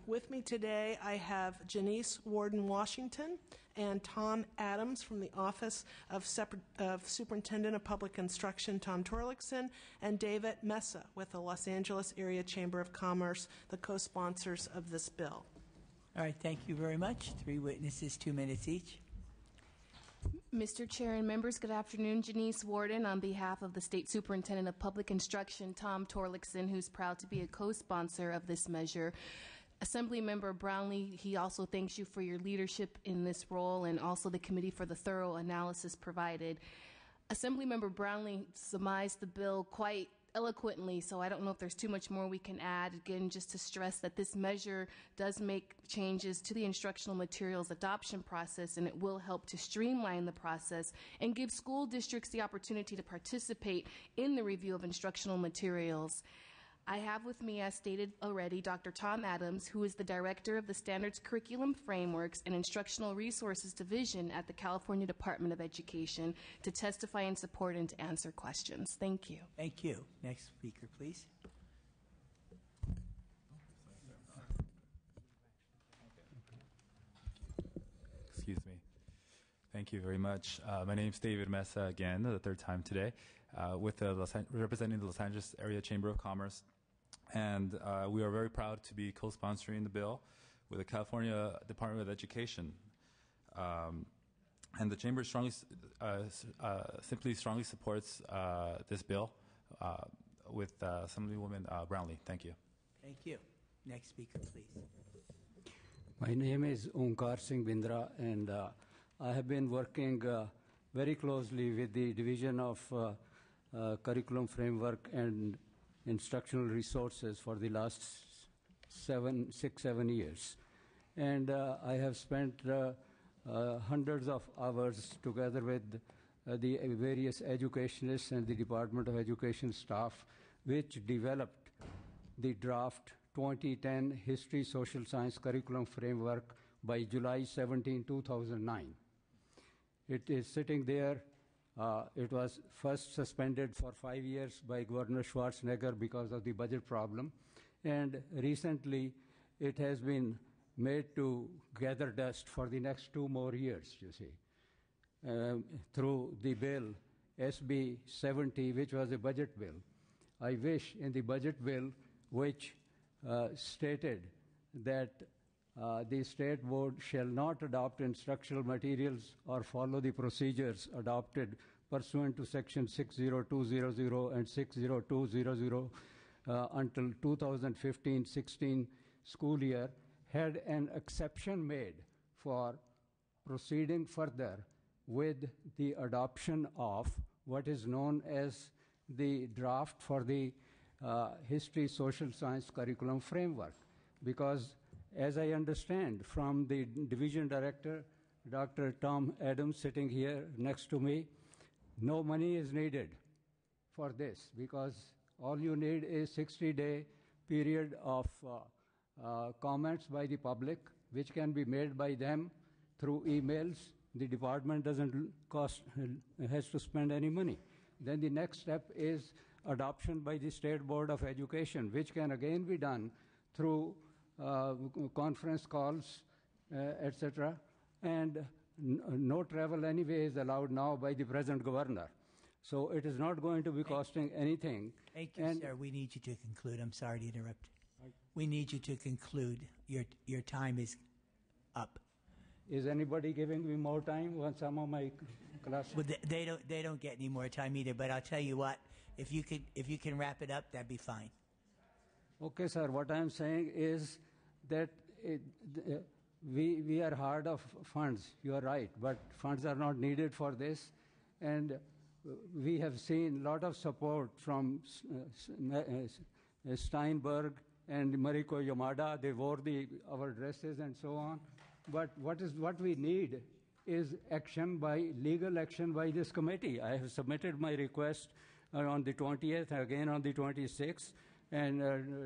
With me today, I have Janice Warden-Washington and Tom Adams from the Office of Superintendent of Public Instruction, Tom Torlakson, and David Mesa with the Los Angeles Area Chamber of Commerce, the co-sponsors of this bill. All right, thank you very much. 3 witnesses, 2 minutes each. Mr. Chair and members, good afternoon. Janice Warden on behalf of the State Superintendent of Public Instruction, Tom Torlakson, who's proud to be a co-sponsor of this measure. Assemblymember Brownlee, he also thanks you for your leadership in this role and also the committee for the thorough analysis provided. Assemblymember Brownlee surmised the bill quite eloquently, so I don't know if there's too much more we can add. Again, just to stress that this measure does make changes to the instructional materials adoption process, and it will help to streamline the process and give school districts the opportunity to participate in the review of instructional materials. I have with me, as stated already, Dr. Tom Adams, who is the Director of the Standards Curriculum Frameworks and Instructional Resources Division at the California Department of Education, to testify in support and to answer questions. Thank you. Thank you. Next speaker, please. Excuse me. Thank you very much. My name is David Mesa again, the third time today, representing the Los Angeles Area Chamber of Commerce. And we are very proud to be co-sponsoring the bill with the California Department of Education. And the Chamber strongly supports this bill with Assemblywoman Brownlee. Thank you. Thank you. Next speaker, please. My name is Omkar Singh Bindra, and I have been working very closely with the Division of Curriculum Framework and Instructional Resources for the last 6-7 years. And I have spent hundreds of hours together with the various educationists and the Department of Education staff, which developed the draft 2010 History Social Science Curriculum Framework by July 17, 2009. It is sitting there. It was first suspended for 5 years by Governor Schwarzenegger because of the budget problem. And recently, it has been made to gather dust for the next 2 more years, you see, through the bill SB 70, which was a budget bill. I wish in the budget bill, which stated that the State Board shall not adopt instructional materials or follow the procedures adopted pursuant to Section 60200 and 60200 until 2015-16 school year, had an exception made for proceeding further with the adoption of what is known as the draft for the History Social Science Curriculum Framework. Because as I understand from the Division Director, Dr. Tom Adams, sitting here next to me, no money is needed for this, because all you need is 60-day period of comments by the public, which can be made by them through emails. The department has to spend any money. Then the next step is adoption by the State Board of Education, which can again be done through conference calls, etc. And no travel anyway is allowed now by the present governor. So it is not going to be costing anything. Thank you, sir. We need you to conclude. I'm sorry to interrupt. We need you to conclude. Your time is up. Is anybody giving me more time on some of my classes? Well, they don't get any more time either. But I'll tell you what, if you can wrap it up, that'd be fine. Okay, sir. What I'm saying is that we are hard of funds. You are right, but funds are not needed for this, and we have seen a lot of support from Steinberg and Mariko Yamada. They wore our dresses and so on. But what we need is legal action by this committee. I have submitted my request on the 20th, again on the 26th, and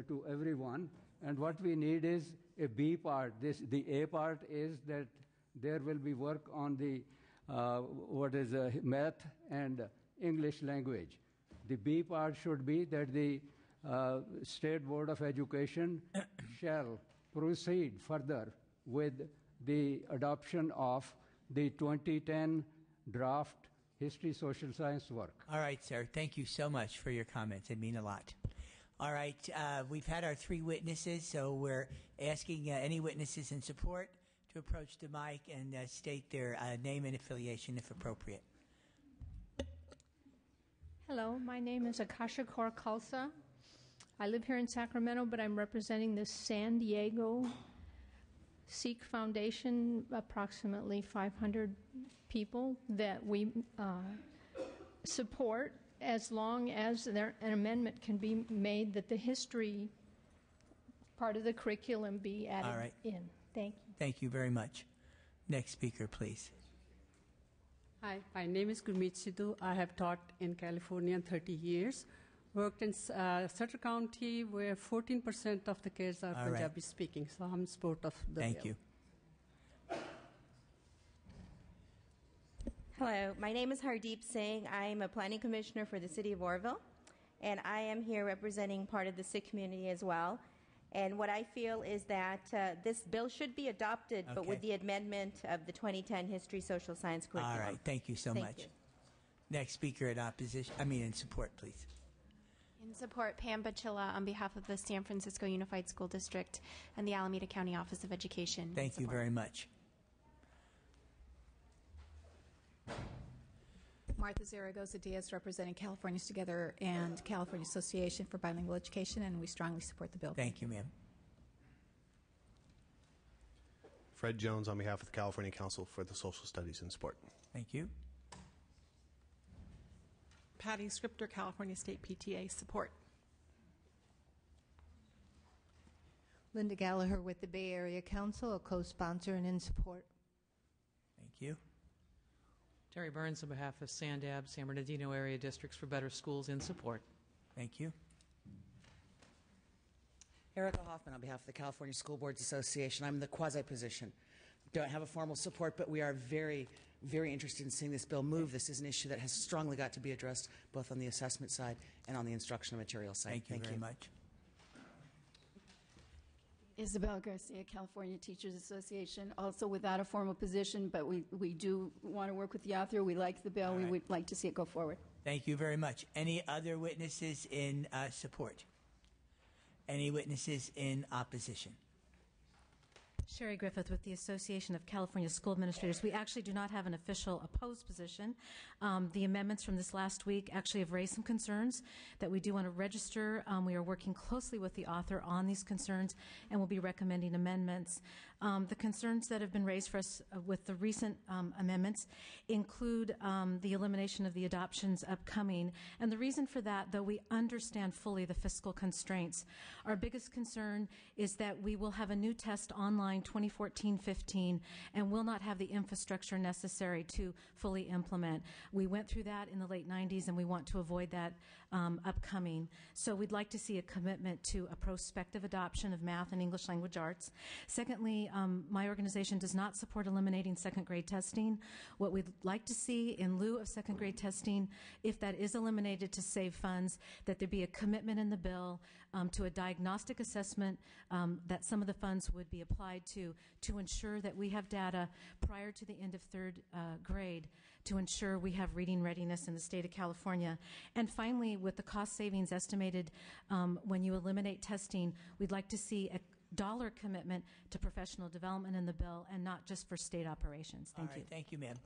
to everyone. And what we need is a B part. The A part is that there will be work on the math and English language. The B part should be that the State Board of Education shall proceed further with the adoption of the 2010 draft History Social Science work. All right, sir. Thank you so much for your comments. They mean a lot. All right. We've had our 3 witnesses, so we're asking any witnesses in support to approach the mic and state their name and affiliation if appropriate. Hello, my name is Akasha Kaur Khalsa. I live here in Sacramento, but I'm representing the San Diego Sikh Foundation, approximately 500 people that we support, as long as an amendment can be made that the history part of the curriculum be added in. Thank you. Thank you very much. Next speaker, please. Hi, my name is Gurmeet Sidhu. I have taught in California 30 years. Worked in Sutter County, where 14% of the kids are Punjabi speaking. So I'm in support of the Thank bill. you. Hello, my name is Hardeep Singh. I am a planning commissioner for the city of Oroville, and I am here representing part of the Sikh community as well. And what I feel is that this bill should be adopted, but with the amendment of the 2010 History Social Science curriculum. All right, thank you so much. You. Next speaker in support, please. In support, Pam Bachilla on behalf of the San Francisco Unified School District and the Alameda County Office of Education. Thank you very much. Martha Zaragoza Diaz, representing Californians Together and California Association for Bilingual Education, and we strongly support the bill. Thank you, ma'am. Fred Jones on behalf of the California Council for the Social Studies in Sport. Thank you. Patty Scripter, California State PTA, support. Linda Gallagher with the Bay Area Council, a co-sponsor and in support. Thank you. Terry Burns on behalf of SANDAB, San Bernardino Area Districts for Better Schools, in support. Thank you. Erica Hoffman on behalf of the California School Boards Association. I'm in the quasi-position. Don't have a formal support, but we are very, very interested in seeing this bill move. This is an issue that has strongly got to be addressed both on the assessment side and on the instructional material side. Thank you very much. Isabel Garcia, California Teachers Association, also without a formal position, but we do want to work with the author. We like the bill. All right. We would like to see it go forward. Thank you very much. Any other witnesses in support? Any witnesses in opposition? Sherry Griffith with the Association of California School Administrators. We actually do not have an official opposed position. The amendments from this last week actually have raised some concerns that we do want to register. We are working closely with the author on these concerns and will be recommending amendments. The concerns that have been raised for us with the recent amendments include the elimination of the adoptions upcoming. And the reason for that, though we understand fully the fiscal constraints, our biggest concern is that we will have a new test online 2014-15 and will not have the infrastructure necessary to fully implement. We went through that in the late 90s and we want to avoid that upcoming. So we'd like to see a commitment to a prospective adoption of math and English language arts. Secondly, my organization does not support eliminating second grade testing. What we'd like to see in lieu of second grade testing, if that is eliminated to save funds, that there be a commitment in the bill to a diagnostic assessment that some of the funds would be applied to ensure that we have data prior to the end of third grade to ensure we have reading readiness in the state of California. And finally, with the cost savings estimated when you eliminate testing, we'd like to see a dollar commitment to professional development in the bill and not just for state operations. Thank you. Thank you, ma'am.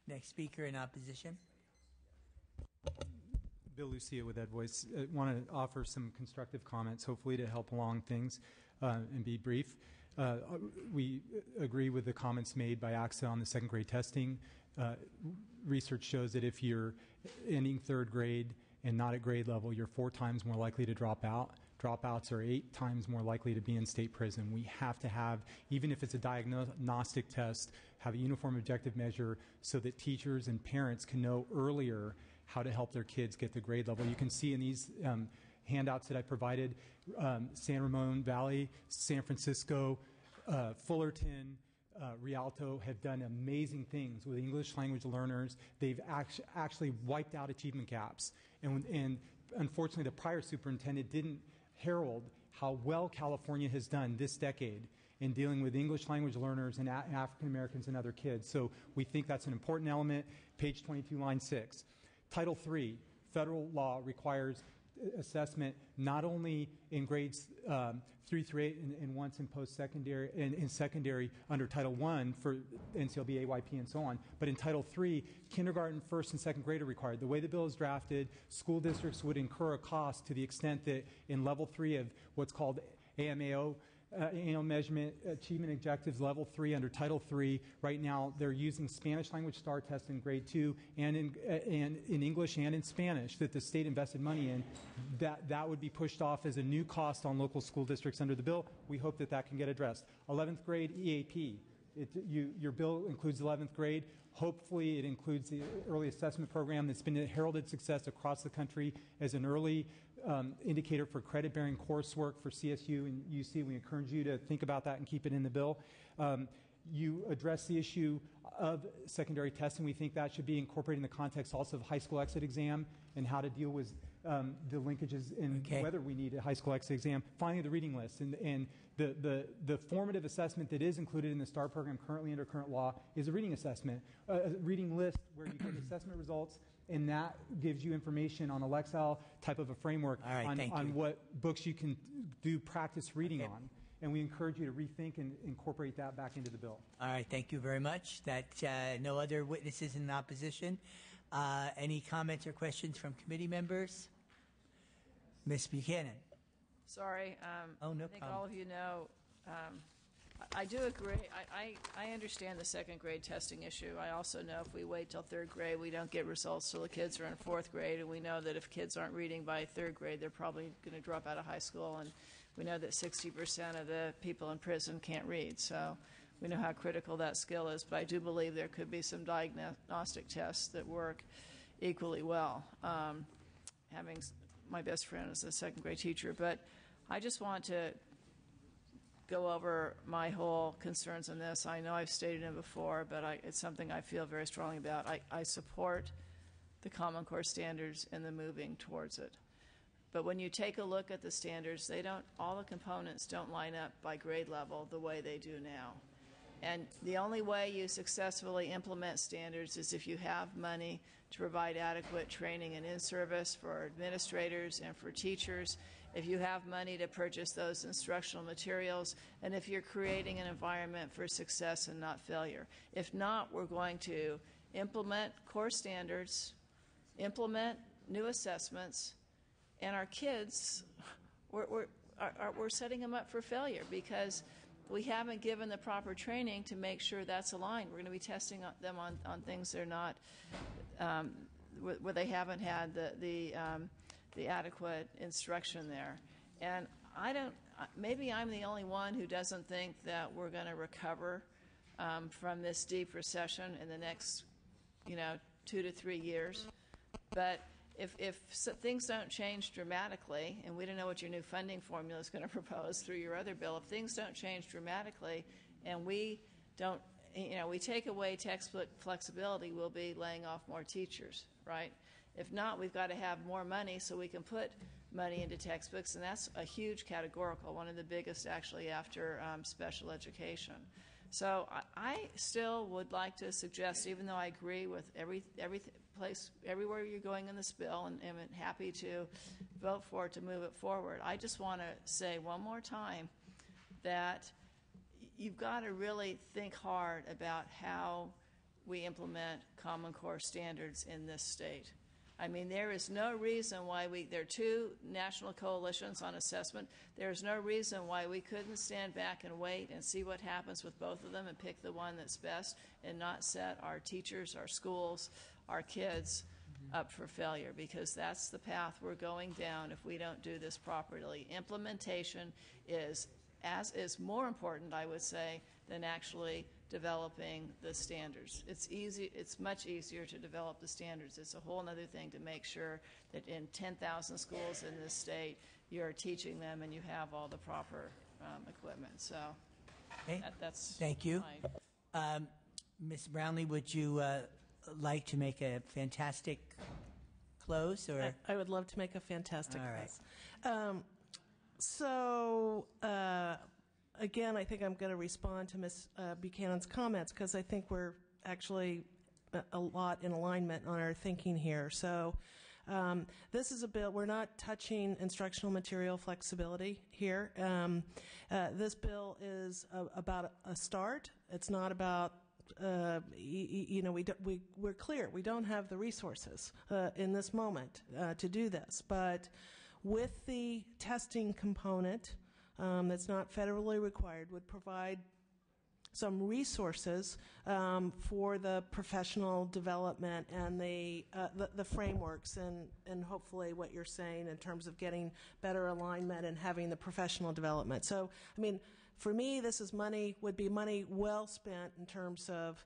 Next speaker in opposition. Bill Lucia with Ed Voice. Want to offer some constructive comments, hopefully to help along things and be brief. We agree with the comments made by AXA on the second grade testing. Research shows that if you're ending third grade and not at grade level, you're 4 times more likely to drop out. Dropouts are 8 times more likely to be in state prison. We have to have, even if it's a diagnostic test, have a uniform objective measure so that teachers and parents can know earlier how to help their kids get to grade level. You can see in these handouts that I provided, San Ramon Valley, San Francisco, Fullerton, Rialto have done amazing things with English language learners. They've actually wiped out achievement gaps. And unfortunately, the prior superintendent didn't herald how well California has done this decade in dealing with English language learners and African Americans and other kids. So we think that's an important element. Page 22, line 6. Title III, federal law requires assessment not only in grades 3 through 8 and once in post-secondary and in secondary under Title I for NCLB, AYP, and so on, but in Title III, kindergarten, first and second grade are required. The way the bill is drafted, school districts would incur a cost to the extent that in Level 3 of what's called AMAO, annual measurement achievement objectives level 3 under Title III. Right now, they're using Spanish language STAR test in grade 2 and in English and in Spanish that the state invested money in. That would be pushed off as a new cost on local school districts under the bill. We hope that can get addressed. 11th grade EAP. Your bill includes 11th grade. Hopefully, it includes the early assessment program that's been a heralded success across the country as an early indicator for credit-bearing coursework for CSU and UC. We encourage you to think about that and keep it in the bill. You address the issue of secondary testing. We think that should be incorporated in the context also of high school exit exam and how to deal with the linkages in whether we need a high school exit exam. Finally, the reading list and the formative assessment that is included in the STAR program currently under current law is a reading assessment, a reading list where you get assessment results, and that gives you information on a Lexile type of a framework on what books you can do practice reading on. And we encourage you to rethink and incorporate that back into the bill. All right, thank you very much. That no other witnesses in opposition. Any comments or questions from committee members? Ms. Buchanan. Sorry. Oh, no I think problem. all of you know, I do agree. I understand the second grade testing issue. I also know if we wait till third grade, we don't get results till the kids are in fourth grade, and we know that if kids aren't reading by third grade, they're probably going to drop out of high school, and we know that 60% of the people in prison can't read. So we know how critical that skill is, but I do believe there could be some diagnostic tests that work equally well. Having my best friend is a second grade teacher, but I just want to go over my whole concerns on this. I know I've stated it before, but it's something I feel very strongly about. I support the Common Core standards and the moving towards it. But when you take a look at the standards, all the components don't line up by grade level the way they do now. And the only way you successfully implement standards is if you have money to provide adequate training and in-service for administrators and for teachers, if you have money to purchase those instructional materials, and if you're creating an environment for success and not failure. If not, we're going to implement core standards, implement new assessments, and our kids, we're setting them up for failure because we haven't given the proper training to make sure that's aligned. We're going to be testing them on things they're not, where they haven't had the adequate instruction there. And maybe I'm the only one who doesn't think that we're going to recover from this deep recession in the next, 2 to 3 years. But if things don't change dramatically, and we don't know what your new funding formula is going to propose through your other bill, if things don't change dramatically and we don't, we take away textbook flexibility, we'll be laying off more teachers, right? If not, we've got to have more money so we can put money into textbooks, and that's a huge categorical, one of the biggest actually after special education. So I still would like to suggest, even though I agree with everywhere you're going in this bill, and am happy to vote for it to move it forward, I just want to say one more time that you've got to really think hard about how we implement Common Core standards in this state. I mean, there is no reason why there are two national coalitions on assessment. There's no reason why we couldn't stand back and wait and see what happens with both of them and pick the one that's best and not set our teachers, our schools, our kids up for failure, because that's the path we're going down if we don't do this properly. Implementation is more important, I would say, than actually developing the standards. It's much easier to develop the standards. It's a whole other thing to make sure that in 10,000 schools in this state, you're teaching them and you have all the proper equipment. So that's Thank you. Ms. Brownlee, would you like to make a fantastic close? Or I would love to make a fantastic close. Again, I think I'm going to respond to Ms. Buchanan's comments because I think we're actually a lot in alignment on our thinking here. So this is a bill, we're not touching instructional material flexibility here. This bill is about a start. It's not about, we're clear, we don't have the resources in this moment to do this. But with the testing component, that's not federally required, would provide some resources for the professional development and the frameworks and hopefully what you're saying in terms of getting better alignment and having the professional development. So, I mean, for me, this would be money well spent in terms of,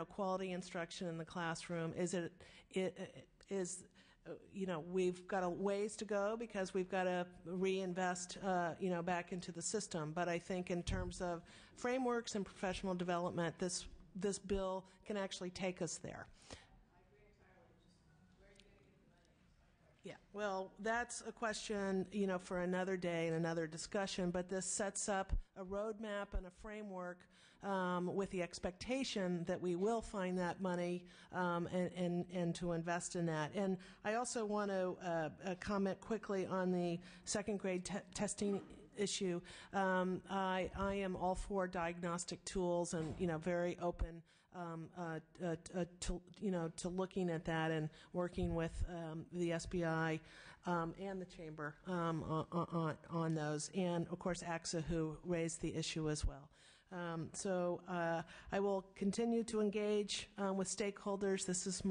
quality instruction in the classroom. We've got a ways to go because we've got to reinvest, back into the system. But I think in terms of frameworks and professional development, this bill can actually take us there. I agree entirely. Just where are you going to get the money? Yeah. Well, that's a question, for another day and another discussion, but this sets up a roadmap and a framework with the expectation that we will find that money and to invest in that. And I also want to comment quickly on the second grade testing issue. I am all for diagnostic tools and, very open to looking at that and working with the SBI and the Chamber on those, and of course AXA, who raised the issue as well. So I will continue to engage with stakeholders. This is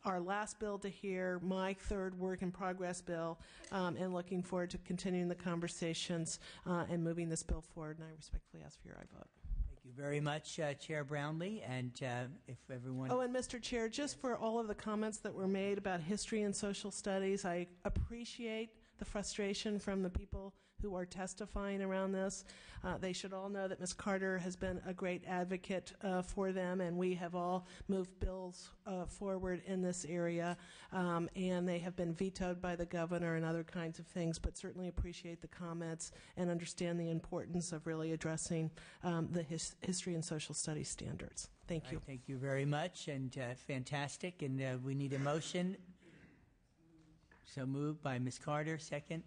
our last bill to hear, my third work in progress bill, and looking forward to continuing the conversations and moving this bill forward. And I respectfully ask for your vote. Thank you very much, Chair Brownlee. And if everyone... Oh, and Mr. Chair, just for all of the comments that were made about history and social studies, I appreciate the frustration from the people who are testifying around this. They should all know that Ms. Carter has been a great advocate for them, and we have all moved bills forward in this area, and they have been vetoed by the governor and other kinds of things, but certainly appreciate the comments and understand the importance of really addressing the history and social studies standards. Thank you. Right, thank you very much, and fantastic. And we need a motion. So moved by Ms. Carter, second.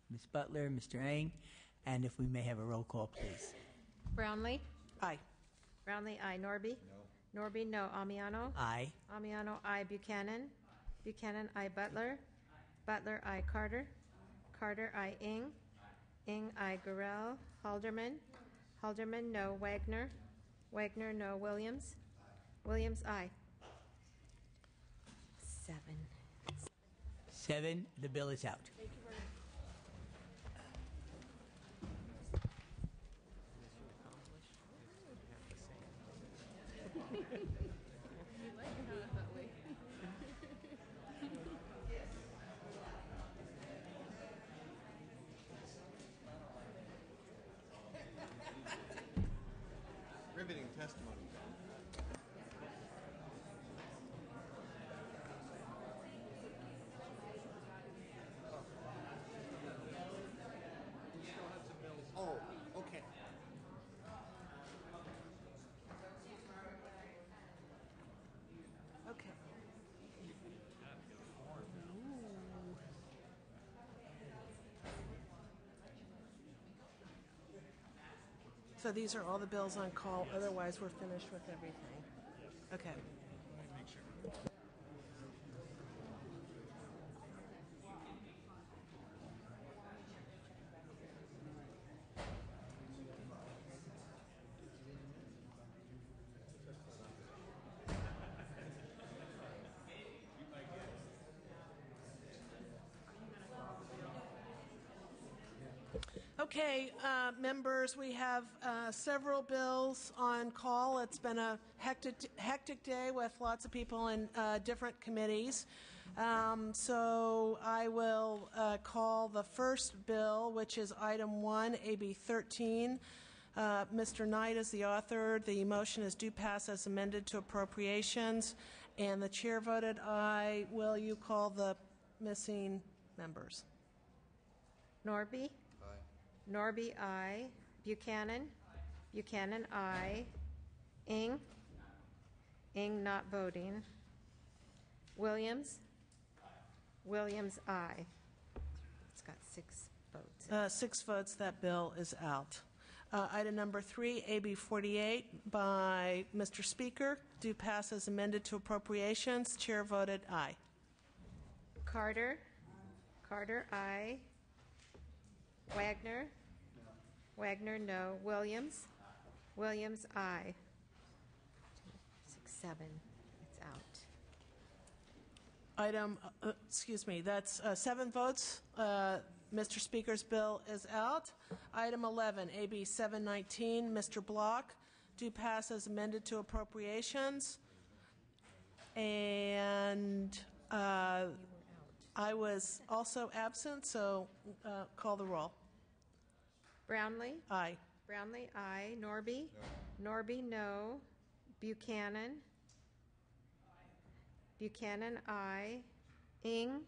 Ms. Butler, Mr. Eng, and if we may have a roll call, please. Brownlee? Aye. Brownlee, aye. Norby? No. Norby, no. Amiano? Aye. Amiano, aye. Buchanan? Buchanan, aye. Butler? Butler, aye. Carter? Carter, aye. Ing, aye. Gurel? Halderman? Halderman, no. Wagner? Wagner, no. Williams? Williams, aye. 7. 7, the bill is out. Riveting testimony. Oh, okay. Okay. So these are all the bills on call. Otherwise, we're finished with everything. Okay. Okay, members, we have several bills on call. It's been a hectic day with lots of people in different committees. So I will call the first bill, which is item 1, AB 13. Mr. Knight is the author. The motion is due pass as amended to appropriations, and the chair voted aye. Will you call the missing members? Norby? Norby, aye. Buchanan? Buchanan, aye. Ing? Ing, not voting. Williams? Williams, aye. It's got 6 votes. 6 votes. That bill is out. Item number 3, AB 48 by Mr. Speaker. Due pass as amended to appropriations. Chair voted aye. Carter? Carter, aye. Wagner? Wagner, no. Williams? Williams, aye. 6, 7. It's out. Item, that's 7 votes. Mr. Speaker's bill is out. Item 11, AB 719, Mr. Block. Due pass as amended to appropriations. And I was also absent, so call the roll. Brownlee? Aye. Brownlee, aye. Norby? No. Norby, no. Buchanan? Buchanan, aye. Ing?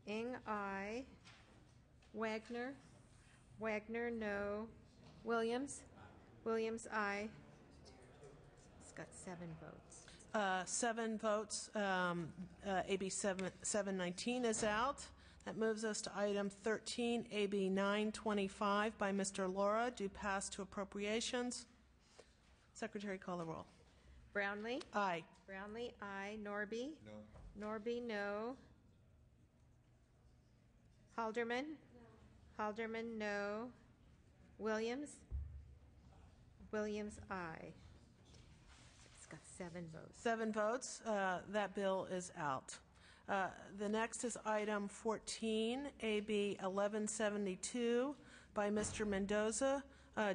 Ing, aye. Wagner, Wagner, no. Williams, Williams, aye. It's got 7 votes. 7 votes. AB 719 is out. That moves us to item 13, AB 925 by Mr. Laura, due pass to appropriations. Secretary, call the roll. Brownlee? Aye. Brownlee, aye. Norby? No. Norby, no. Halderman? No. Halderman, no. Williams? Williams, aye. It's got 7 votes. 7 votes. That bill is out. The next is item 14, AB 1172 by Mr. Mendoza,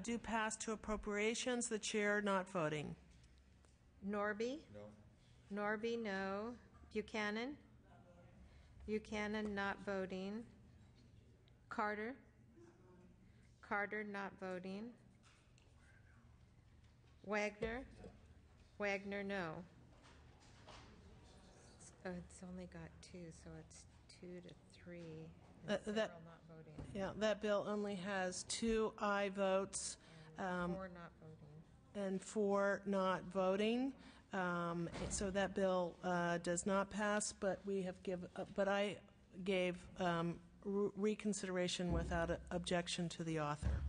due pass to appropriations. The chair not voting. Norby? No. Norby, no. Buchanan? Buchanan, not voting. Carter? Carter, not voting. Wagner? Wagner, no. It's only got 2, so it's 2 to 3. And several not voting. Yeah, that bill only has 2 aye votes. And 4 not voting. And 4 not voting. So that bill does not pass, but I gave reconsideration without objection to the author.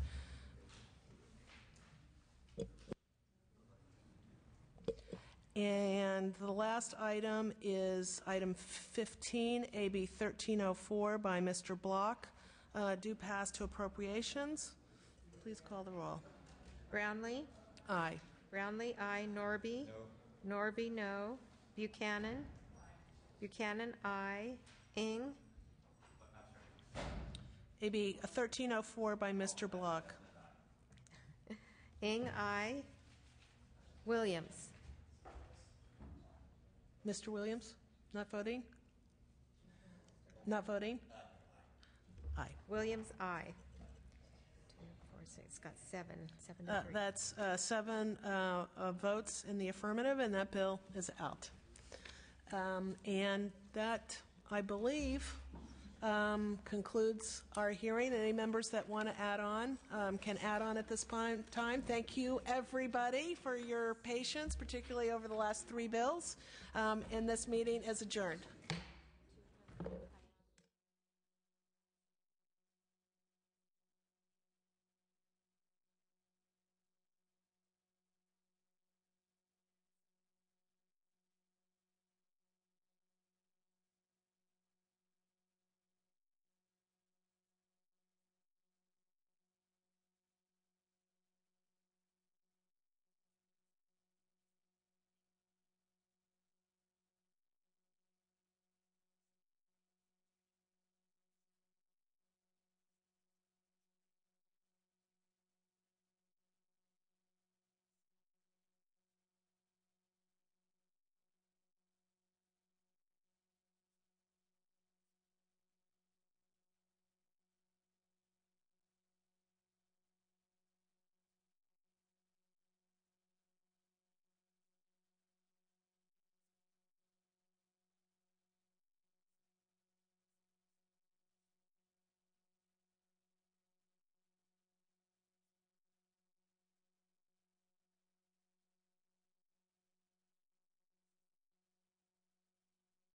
And the last item is item 15, AB 1304 by Mr. Block, due pass to appropriations. Please call the roll. Brownlee? Aye. Brownlee, aye. Norby? No. Norby, no. Buchanan? Buchanan, aye. Ing? AB 1304 by Mr. Block. Ing, aye. Williams? Mr. Williams, not voting? Not voting? Aye. Williams, aye. 2, 4, 6. It's got 7 to 3. That's 7 votes in the affirmative, and that bill is out. And that, I believe, concludes our hearing. Any members that want to add on can add on at this time. Thank you, everybody, for your patience, particularly over the last 3 bills. And this meeting is adjourned.